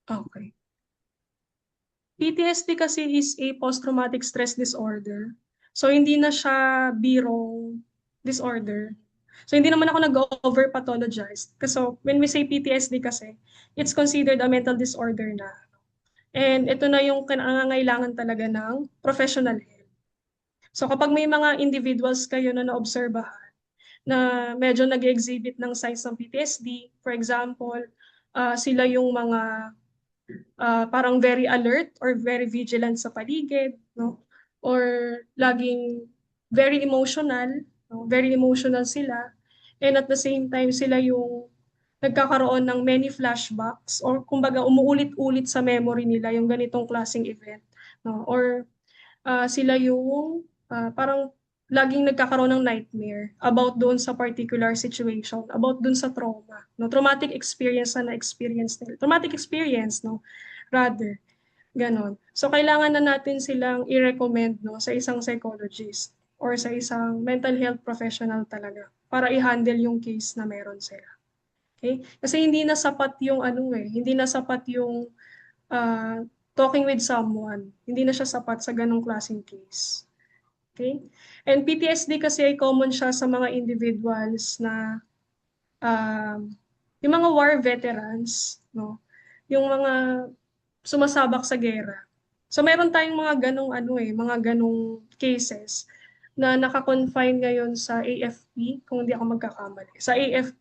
Okay. PTSD kasi is a post-traumatic stress disorder. So hindi na siya birong disorder. So hindi naman ako nag-over-pathologize. Kasi when we say PTSD kasi, it's considered a mental disorder na. And ito na yung kinangangailangan talaga ng professional help. So kapag may mga individuals kayo na naobserbahan na medyo nag-exhibit ng signs ng PTSD, for example, sila yung mga parang very alert or very vigilant sa paligid, no? Or laging very emotional, no? Very emotional sila. And at the same time, sila yung nagkakaroon ng many flashbacks or kumbaga umuulit-ulit sa memory nila yung ganitong klaseng event. No? Or sila yung parang laging nagkakaroon ng nightmare about doon sa particular situation, about doon sa trauma, no? Traumatic experience na na-experience nila. Traumatic experience, no? Rather, ganon. So, kailangan na natin silang i-recommend, no, sa isang psychologist or sa isang mental health professional talaga para i-handle yung case na meron sila. Okay? Kasi hindi na sapat yung hindi na sapat yung talking with someone. Hindi na siya sapat sa ganong klaseng case. Okay? And PTSD kasi ay common siya sa mga individuals na yung mga war veterans, no? Yung mga sumasabak sa gera. So meron tayong mga mga ganong cases na naka-confine ngayon sa AFP, kung hindi ako magkakamali, sa AFP.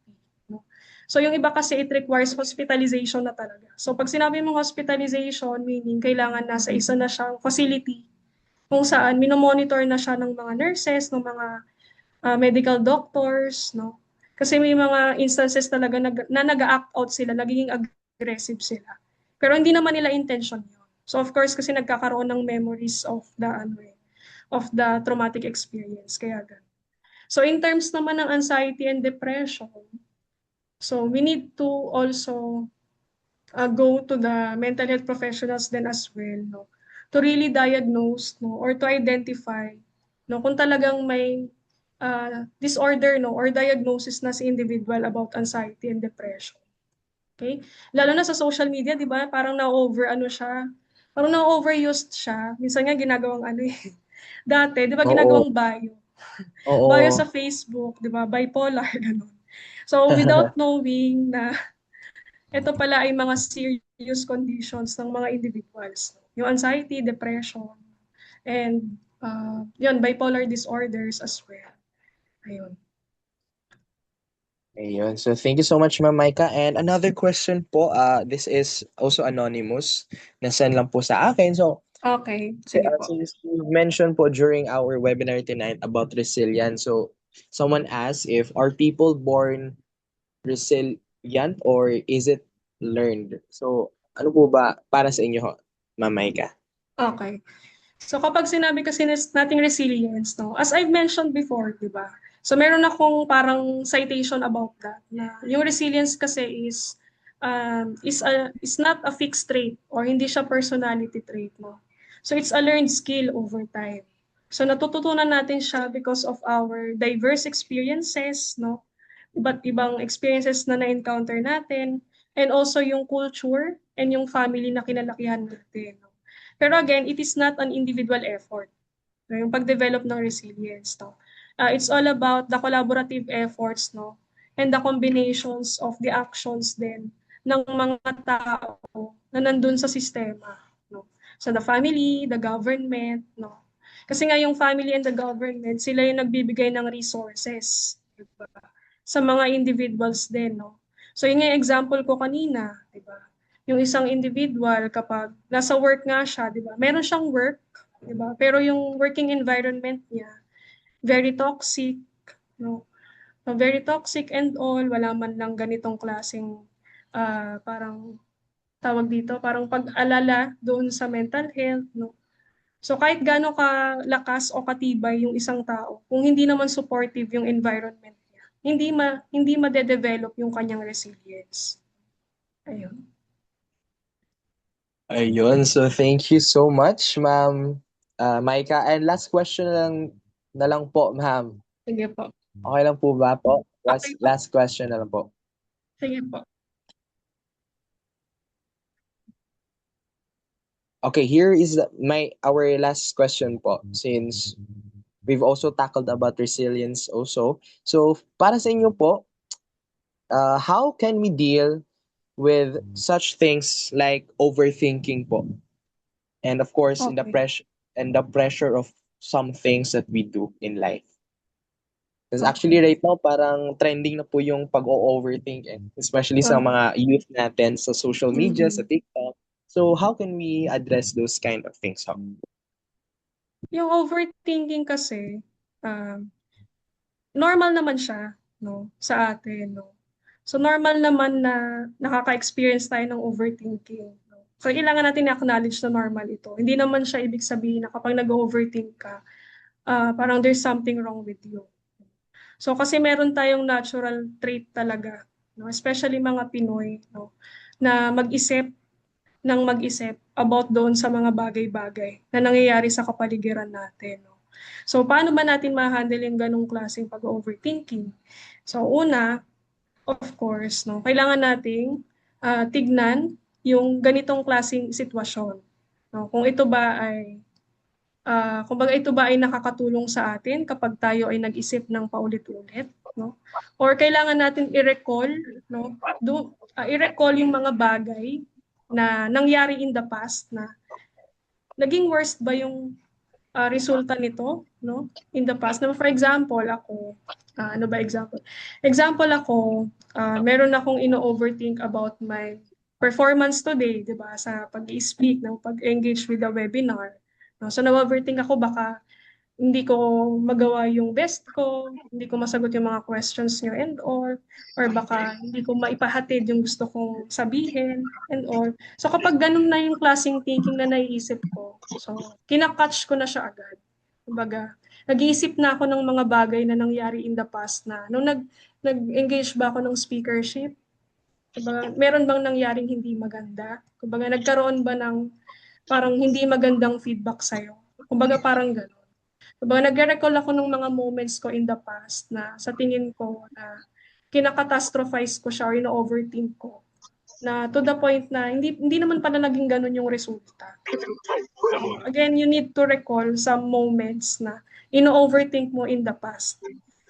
No? So yung iba kasi it requires hospitalization na talaga. So pag sinabi mong hospitalization, meaning kailangan nasa isa na siyang facility kung saan minomonitor na siya ng mga nurses, ng mga medical doctors, no? Kasi may mga instances talaga na nag-act out sila, nagiging aggressive sila. Pero hindi naman nila intention yun. So of course, kasi nagkakaroon ng memories of the traumatic experience. Kaya ganun. So in terms naman ng anxiety and depression, so we need to also go to the mental health professionals then as well, no? To really diagnose, no, or to identify, no, kung talagang may disorder, no, or diagnosis na si individual about anxiety and depression. Okay? Lalo na sa social media, di ba? Parang na-over, ano siya, parang na-overused siya. Minsan nga ginagawang ano eh. Dati, di ba, Oo, ginagawang bio. Bio oo. sa Facebook, di ba? Bipolar, ganun. So, without knowing na ito pala ay mga serious conditions ng mga individuals. Yung anxiety, depression, and yun, bipolar disorders as well. Ayun. Ayun. So thank you so much, Ma'am Maika. And another question po, this is also anonymous. Na-send lang po sa akin. So, Okay, sige po. since you mentioned po during our webinar tonight about resilience, so someone asked if are people born resilient or is it learned? So, ano po ba para sa inyo, ho, Ma'am Maika? Okay. So kapag sinabi kasi nating resilience, no, as I've mentioned before, di ba? So meron akong parang citation about that, na yung resilience kasi is not a fixed trait or hindi siya personality trait, no. So it's a learned skill over time. So natututunan natin siya because of our diverse experiences, no? Iba't ibang experiences na na-encounter natin, and also yung culture and yung family na kinalakihan natin, no? Pero again, it is not an individual effort. No, yung pag-develop ng resilience, no? It's all about the collaborative efforts, no? And the combinations of the actions din ng mga tao na nandun sa sistema, no? So the family, the government, no? Kasi nga yung family and the government, sila yung nagbibigay ng resources, diba? Sa mga individuals din, no? So yun yung example ko kanina, di ba? Yung isang individual kapag nasa work nga siya, di ba? Meron siyang work, di ba? Pero yung working environment niya, very toxic, no? Very toxic and all, wala man lang ganitong klaseng parang tawag dito, parang pag-alala doon sa mental health, no? So kahit gaano kalakas o katibay yung isang tao, kung hindi naman supportive yung environment niya, hindi ma-develop yung kanyang resilience. Ayun. Ayun. So thank you so much, Ma'am Maika. And last question na lang po, Ma'am. Sige po. Okay lang po ba po? Okay po. Last question na lang po. Sige po. Okay, here is our last question po, since we've also tackled about resilience also. So, para sa inyo po, how can we deal with such things like overthinking po? And of course, Okay. in the pressure of some things that we do in life. Because actually Okay. right now, parang trending na po yung pag-overthink, especially sa Uh, mga youth natin sa social media, sa mm TikTok. So, how can we address those kind of things, ho? Yung overthinking kasi, um, normal naman siya, no, sa atin, no. So normal naman na nakaka-experience tayo ng overthinking, no. So kailangan natin i-acknowledge na normal ito. Hindi naman siya ibig sabihin na kapag nag-overthink ka, parang there's something wrong with you. So kasi meron tayong natural trait talaga, no, especially mga Pinoy, no, na mag-isip about doon sa mga bagay-bagay na nangyayari sa kapaligiran natin, no. So paano ba natin ma-handle yung ganong klaseng pag-overthinking? So una, of course, no, kailangan nating tignan yung ganitong klaseng sitwasyon. No, kumbaga ito ba ay nakakatulong sa atin kapag tayo ay nag-isip ng paulit-ulit, no? Or kailangan natin i-recall, no? I-recall yung mga bagay na nangyari in the past na naging worst ba yung resulta nito, no? In the past. Na, for example, ako, ano ba example? Example ako, meron akong ino-overthink about my performance today, di ba? Sa pag-speak, ng pag-engage with the webinar. No? So, na-overthink ako baka hindi ko magawa yung best ko, hindi ko masagot yung mga questions nyo and all, or baka hindi ko maipahatid yung gusto kong sabihin and all. So kapag ganun na yung klaseng thinking na naiisip ko, so kinakatch ko na siya agad. Kumbaga, nag-iisip na ako ng mga bagay na nangyari in the past na nung nag-engage ba ako ng speakership, kumbaga, meron bang nangyaring hindi maganda? Kumbaga, nagkaroon ba ng parang hindi magandang feedback sa'yo? Kumbaga, parang gano'n. Kumbaga, nagre-recall ako ng mga moments ko in the past na sa tingin ko na kinakatastrophize ko siya or ino-overthink ko na to the point na hindi naman pala naging ganun yung resulta. Again, you need to recall some moments na ino-overthink mo in the past.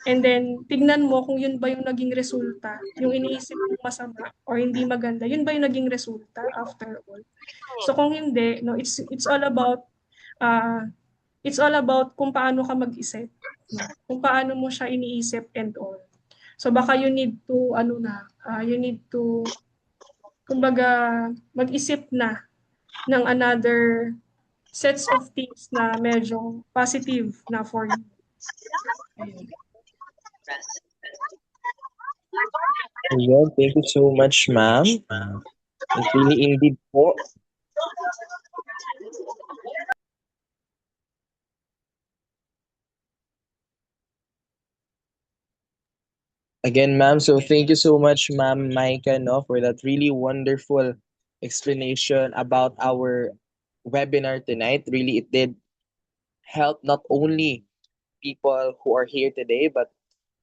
And then, tignan mo kung yun ba yung naging resulta, yung iniisip mong masama or hindi maganda, yun ba yung naging resulta after all. So kung hindi, no, uh, it's all about kung paano ka mag-isip, no? Kung paano mo siya iniisip and all. So baka you need to, kumbaga, mag-isip na ng another sets of things na medyo positive na for you. Ayun. Ayun, thank you so much, ma'am. It really indeed po. Again, ma'am, so thank you so much, ma'am Micah, no, for that really wonderful explanation about our webinar tonight. Really, it did help not only people who are here today, but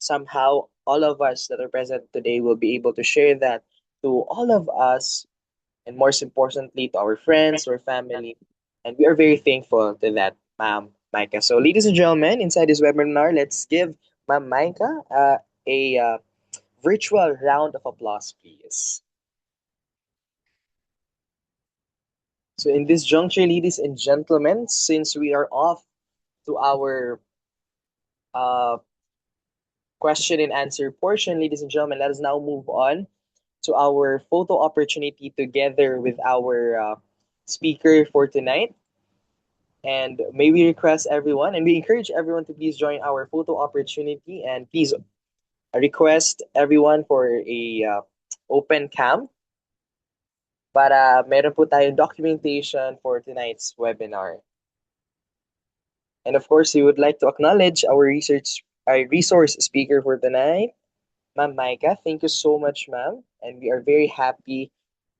somehow all of us that are present today will be able to share that to all of us, and most importantly, to our friends or family. And we are very thankful to that, Ma'am Micah. So, ladies and gentlemen, inside this webinar, let's give Ma'am Micah a virtual round of applause, please. So, in this juncture, ladies and gentlemen, since we are off to our uh, question and answer portion, ladies and gentlemen, let us now move on to our photo opportunity together with our speaker for tonight. And may we request everyone, and we encourage everyone to please join our photo opportunity, and please request everyone for a open cam para meron po tayong documentation for tonight's webinar. And of course, we would like to acknowledge our resource speaker for tonight, Ma'am Micah. Thank you so much, ma'am. And we are very happy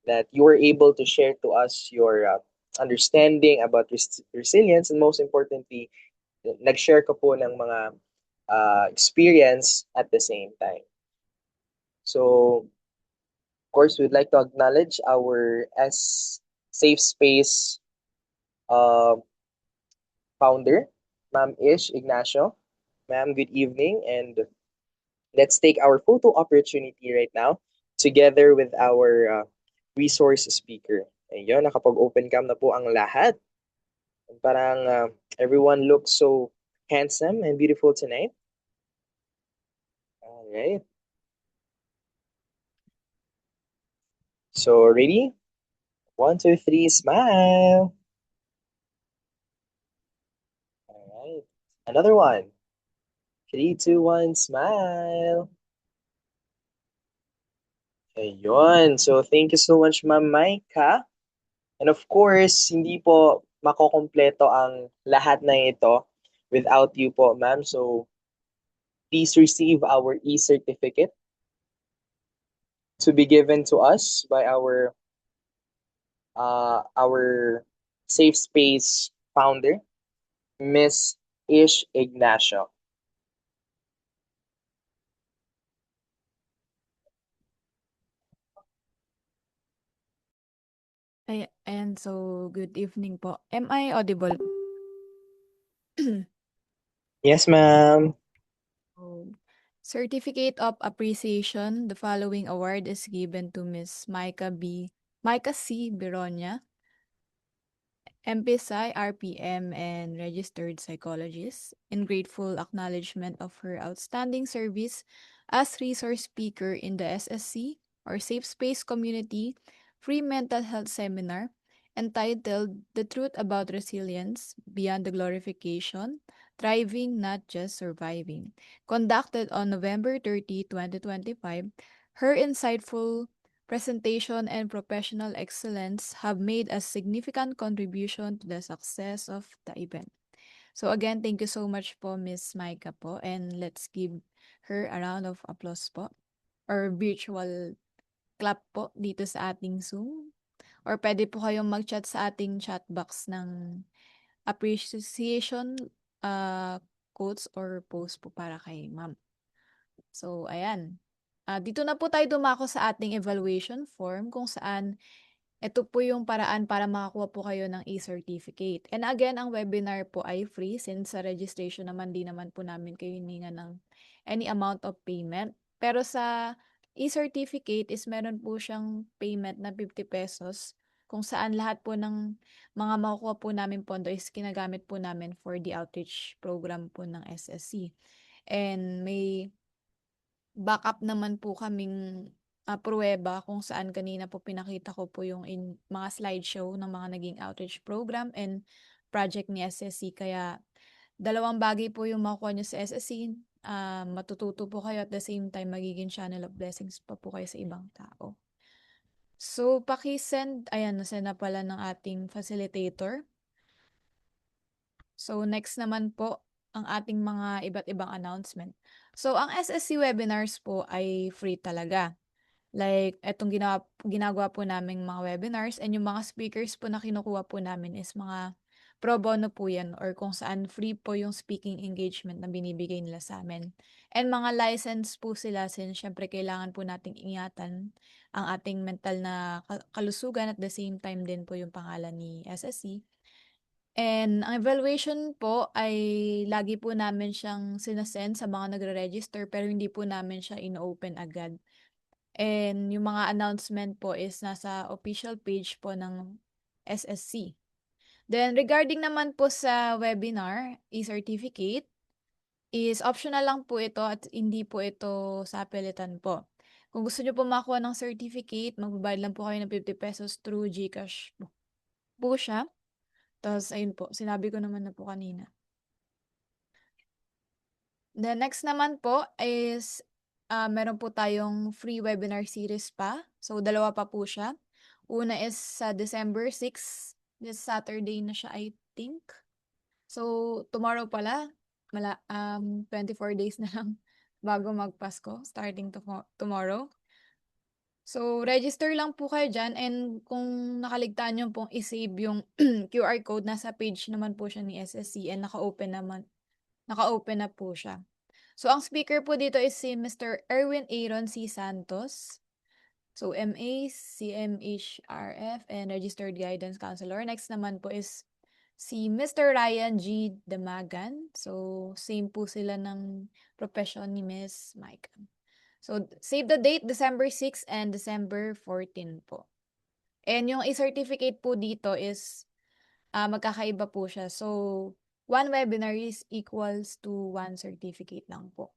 that you were able to share to us your understanding about resilience, and most importantly, nag-share ka po ng mga experience at the same time. So, of course, we'd like to acknowledge our Safe Space founder, Ma'am Ish Ignacio. Ma'am, good evening, and let's take our photo opportunity right now together with our resource speaker. Ayun, nakapag-open cam na po ang lahat. Parang everyone looks so handsome and beautiful tonight. All right. So, ready? 1, 2, 3, smile. All right. Another one. 3, 2, 1, smile. Ayun. So, thank you so much, Ma'am Micah. And of course, hindi po makokompleto ang lahat na ito without you po, ma'am. So, please receive our e-certificate to be given to us by our Safe Space founder, Miss Ish Ignacio. And so, good evening po. Am I audible? Yes, ma'am. Certificate of Appreciation. The following award is given to Miss Micah C. Bironia MPSI, RPM, and registered psychologist, in grateful acknowledgement of her outstanding service as resource speaker in the SSC, or Safe Space Community Free Mental Health Seminar, entitled The Truth About Resilience Beyond the Glorification, Thriving, Not Just Surviving, conducted on November 30, 2025. Her insightful presentation and professional excellence have made a significant contribution to the success of the event. So again, thank you so much po, Miss Maika po, and let's give her a round of applause po, or virtual clap po dito sa ating Zoom. Or pwede po kayong mag-chat sa ating chat box ng appreciation quotes or post po para kay ma'am. So, ayan. Dito na po tayo dumako sa ating evaluation form kung saan ito po yung paraan para makakuha po kayo ng e-certificate. And again, ang webinar po ay free since sa registration naman di naman po namin kayo hiningan ng any amount of payment. Pero sa e-certificate is meron po siyang payment na 50 pesos kung saan lahat po ng mga makukuha po namin pondo is kinagamit po namin for the outreach program po ng SSC. And may backup naman po kaming pruweba kung saan kanina po pinakita ko po yung mga slideshow ng mga naging outreach program and project ni SSC. Kaya dalawang bagay po yung makukuha nyo sa SSC. Matututo po kayo at the same time magiging channel of blessings pa po kayo sa ibang tao. So, pakisend, ayan, nasend na pala ng ating facilitator. So, next naman po, ang ating mga iba't ibang announcement. So, ang SSC webinars po ay free talaga. Like, etong ginagawa po namin mga webinars and yung mga speakers po na kinukuha po namin is mga pro bono po yan or kung saan free po yung speaking engagement na binibigay nila sa amin. And mga license po sila since syempre kailangan po nating ingatan ang ating mental na kalusugan at the same time din po yung pangalan ni SSC. And ang evaluation po ay lagi po namin siyang sinasend sa mga nagre-register pero hindi po namin siya in-open agad. And yung mga announcement po is nasa official page po ng SSC. Then regarding naman po sa webinar, e-certificate is optional lang po ito at hindi po ito sapilitan po. Kung gusto nyo po makuha ng certificate, magbabayad lang po kayo ng 50 pesos through GCash po siya. Tapos, ayun po, sinabi ko naman na po kanina. The next naman po is, meron po tayong free webinar series pa. So, dalawa pa po siya. Una is sa December 6, this Saturday na siya, I think. So, tomorrow pala, 24 days na lang bago magpasko, starting tomorrow. So, register lang po kayo dyan and kung nakaligtaan nyo pong isave yung QR code, nasa page naman po siya ni SSC and naka-open na po siya. So, ang speaker po dito is si Mr. Erwin Aaron C. Santos. So, MA, CMHRF, and Registered Guidance Counselor. Next naman po is si Mr. Ryan G. Damagan. So, same po sila ng profession ni Miss Micah. So, save the date, December 6 and December 14 po. And yung e-certificate po dito is magkakaiba po siya. So, one webinar is equals to one certificate lang po.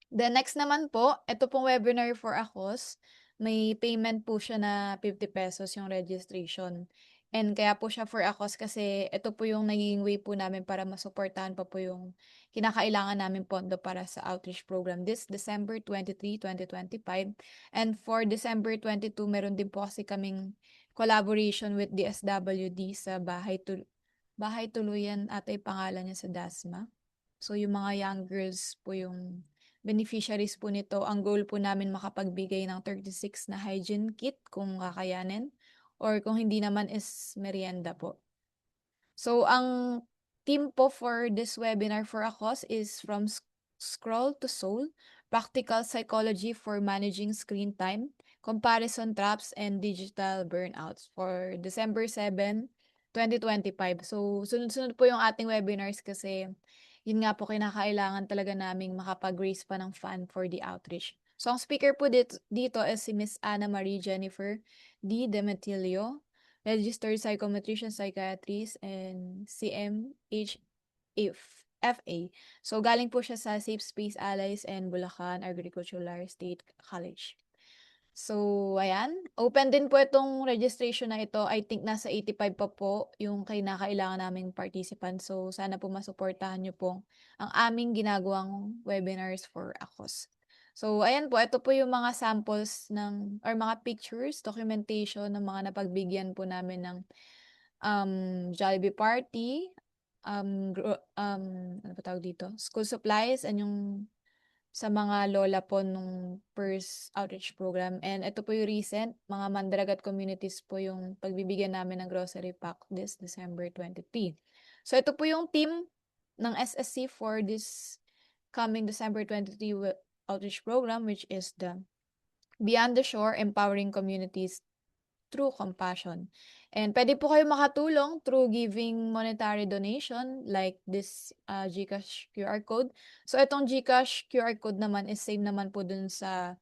The next naman po, ito pong webinar for ACOS, may payment po siya na 50 pesos yung registration. And kaya po siya for ACOS kasi ito po yung naging way po namin para masuportahan pa po yung kinakailangan namin pondo para sa outreach program this December 23, 2025. And for December 22, meron din po kasi kaming collaboration with DSWD sa Bahay Tuluyan at ay pangalan niya sa DASMA. So yung mga young girls po yung beneficiaries po nito. Ang goal po namin makapagbigay ng 36 na hygiene kit kung kakayanin or kung hindi naman is merienda po. So ang team po for this webinar for ACOS is from Scroll to Soul, Practical Psychology for Managing Screen Time, Comparison Traps, and Digital Burnouts for December 7, 2025. So, sunod-sunod po yung ating webinars kasi yun nga po kinakailangan talaga naming makapag-raise pa ng fund for the outreach. So, ang speaker po dito is si Miss Anna Marie Jennifer D. Demetilio, registered psychometrician, psychiatrist, and CMH if FA. So, galing po siya sa Safe Space Allies and Bulacan Agricultural State College. So, ayan. Open din po itong registration na ito. I think nasa 85 pa po yung kinakailangan naming participants. So, sana po masuportahan nyo po ang aming ginagawang webinars for ACOS. So, ayan po. Ito po yung mga samples ng, or mga pictures, documentation ng mga napagbigyan po namin ng Jollibee Party, ano pa tawag dito? School supplies, and yung sa mga lola po nung first outreach program. And ito po yung recent, mga Mandaragat communities po yung pagbibigyan namin ng grocery pack this December 23. So ito po yung team ng SSC for this coming December 23 outreach program, which is the Beyond the Shore, Empowering Communities Through Compassion. And pwede po kayo makatulong through giving monetary donation like this GCash QR code. So itong GCash QR code naman is same naman po dun sa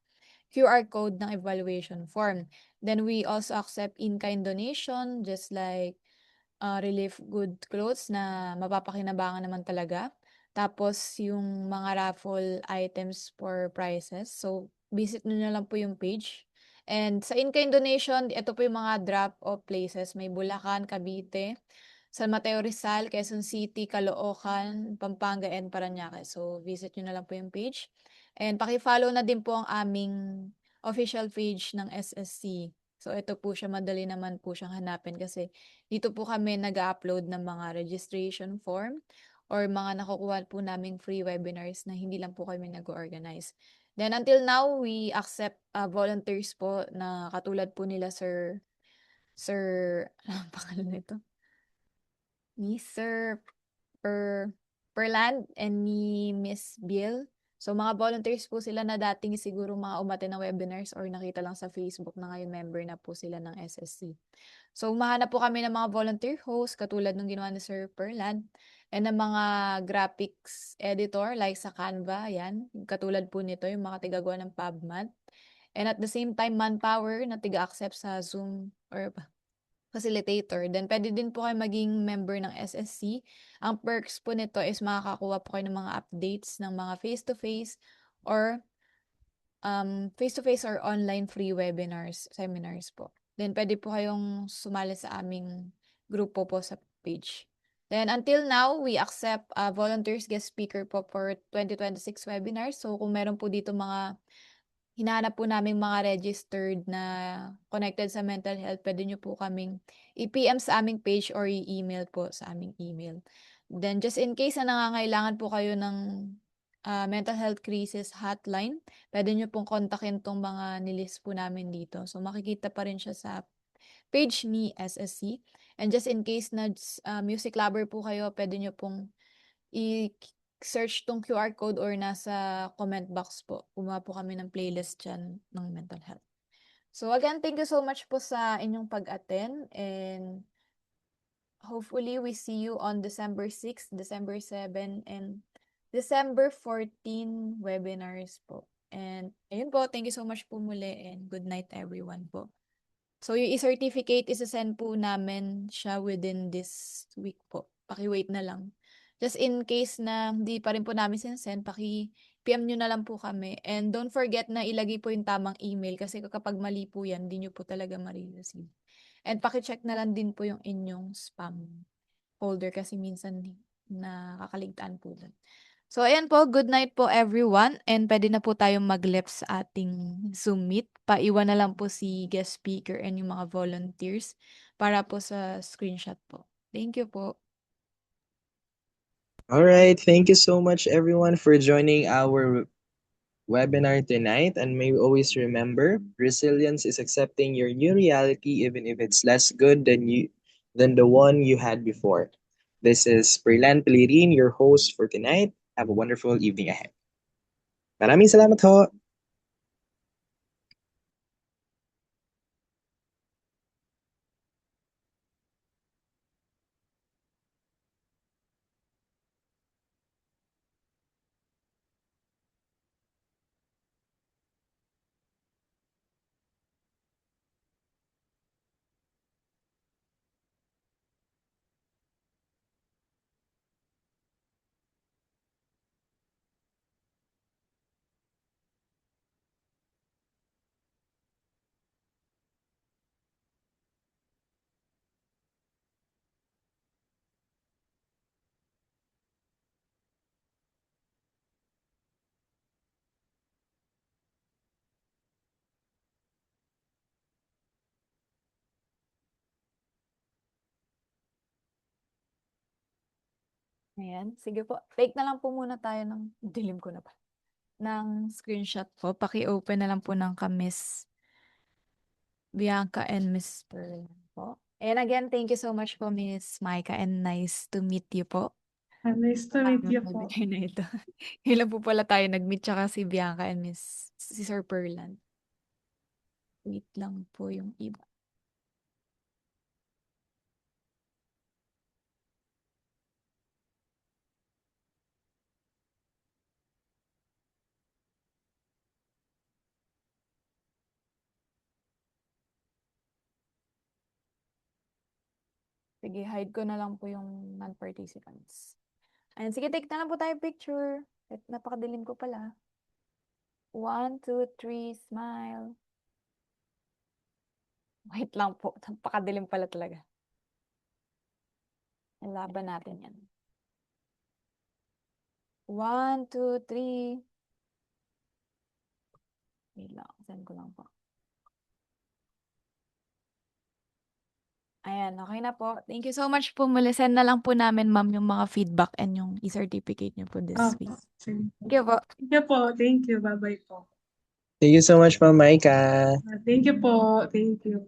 QR code ng evaluation form. Then we also accept in-kind donation just like relief good clothes na mapapakinabangan naman talaga. Tapos yung mga raffle items for prizes. So visit nyo na lang po yung page. And sa in-kind donation, ito po yung mga drop-off places. May Bulacan, Cavite, San Mateo Rizal, Quezon City, Caloocan, Pampanga, and Parañaque. So, visit nyo na lang po yung page. And paki-follow na din po ang aming official page ng SSC. So, ito po siya, madali naman po siyang hanapin kasi dito po kami nag-upload ng mga registration form or mga nakukuha po naming free webinars na hindi lang po kami nag-organize. Then until now, we accept volunteers po na katulad po nila anong pangalan nito? Ni Sir Perland and ni Miss Bill. So mga volunteers po sila na dating siguro mga umate ng webinars or nakita lang sa Facebook na ngayon member na po sila ng SSC. So umahanap po kami ng mga volunteer hosts katulad ng ginawa ni Sir Perland and ng mga graphics editor like sa Canva, yan. Katulad po nito yung mga tigagawa ng PubMed. And at the same time, manpower na tiga-accept sa Zoom or facilitator. Then, pwede din po kayo maging member ng SSC. Ang perks po nito is makakakuha po kayo ng mga updates ng mga face-to-face or face-to-face or online free webinars, seminars po. Then, pwede po kayong sumali sa aming grupo po sa page. Then, until now, we accept volunteers guest speaker po for 2026 webinars. So, kung meron po dito mga hinahanap po namin mga registered na connected sa mental health, pwede nyo po kaming i-PM sa aming page or i-email po sa aming email. Then, just in case na nangangailangan po kayo ng mental health crisis hotline, pwede nyo pong kontakin tong mga nilist po namin dito. So, makikita pa rin siya sa page ni SSC. And just in case na music lover po kayo, pwede nyo pong i-search tong QR code or nasa comment box po. Gumawa po kami ng playlist dyan ng mental health. So again, thank you so much po sa inyong pag-attend and hopefully we see you on December 6, December 7, and December 14 webinars po. And ayun po, thank you so much po muli and good night everyone po. So yung e-certificate, isa-send po namin siya within this week po. Paki-wait na lang. Just in case na hindi pa rin po namin sinsend, paki-PM nyo na lang po kami. And don't forget na ilagay po yung tamang email kasi kapag mali po yan, hindi nyo po talaga ma-receive. And paki-check na lang din po yung inyong spam folder kasi minsan nakakaligtaan po doon. So, ayan po. Good night po everyone. And pwede na po tayong mag-left sa ating Zoom meet. Paiwan na lang po si guest speaker and yung mga volunteers para po sa screenshot po. Thank you po. All right, thank you so much everyone for joining our webinar tonight, and may we always remember resilience is accepting your new reality even if it's less good than the one you had before. This is Perlan Pelirin, your host for tonight. Have a wonderful evening ahead. Maraming salamat ho. Ayan, sige po. Take na lang po muna tayo ng, dilim ko na pa, ng screenshot po. Paki-open na lang po ng Miss Bianca and Miss Pearl po. And again, thank you so much po, Miss Micah, and nice to meet you po. Nice to meet you po. Nagbigay na ito. Ilan po pala tayo nag-meet, tsaka si Bianca and si Sir Perlan. Wait lang po yung iba. Sige, hide ko na lang po yung non-participants. Ayan, sige, take na lang po tayo picture. Napakadilim ko pala. 1, 2, 3, smile. Wait lang po. Napakadilim pala talaga. Laban natin yan. 1, 2, 3. Wait lang. Send ko lang po. Ayan, okay na po. Thank you so much po muli. Send na lang po namin, ma'am, yung mga feedback and yung e-certificate niyo po this week. Sige. Thank you po. Thank you po. Thank you. Bye-bye po. Thank you so much, Ma'am Micah. Thank you po. Thank you.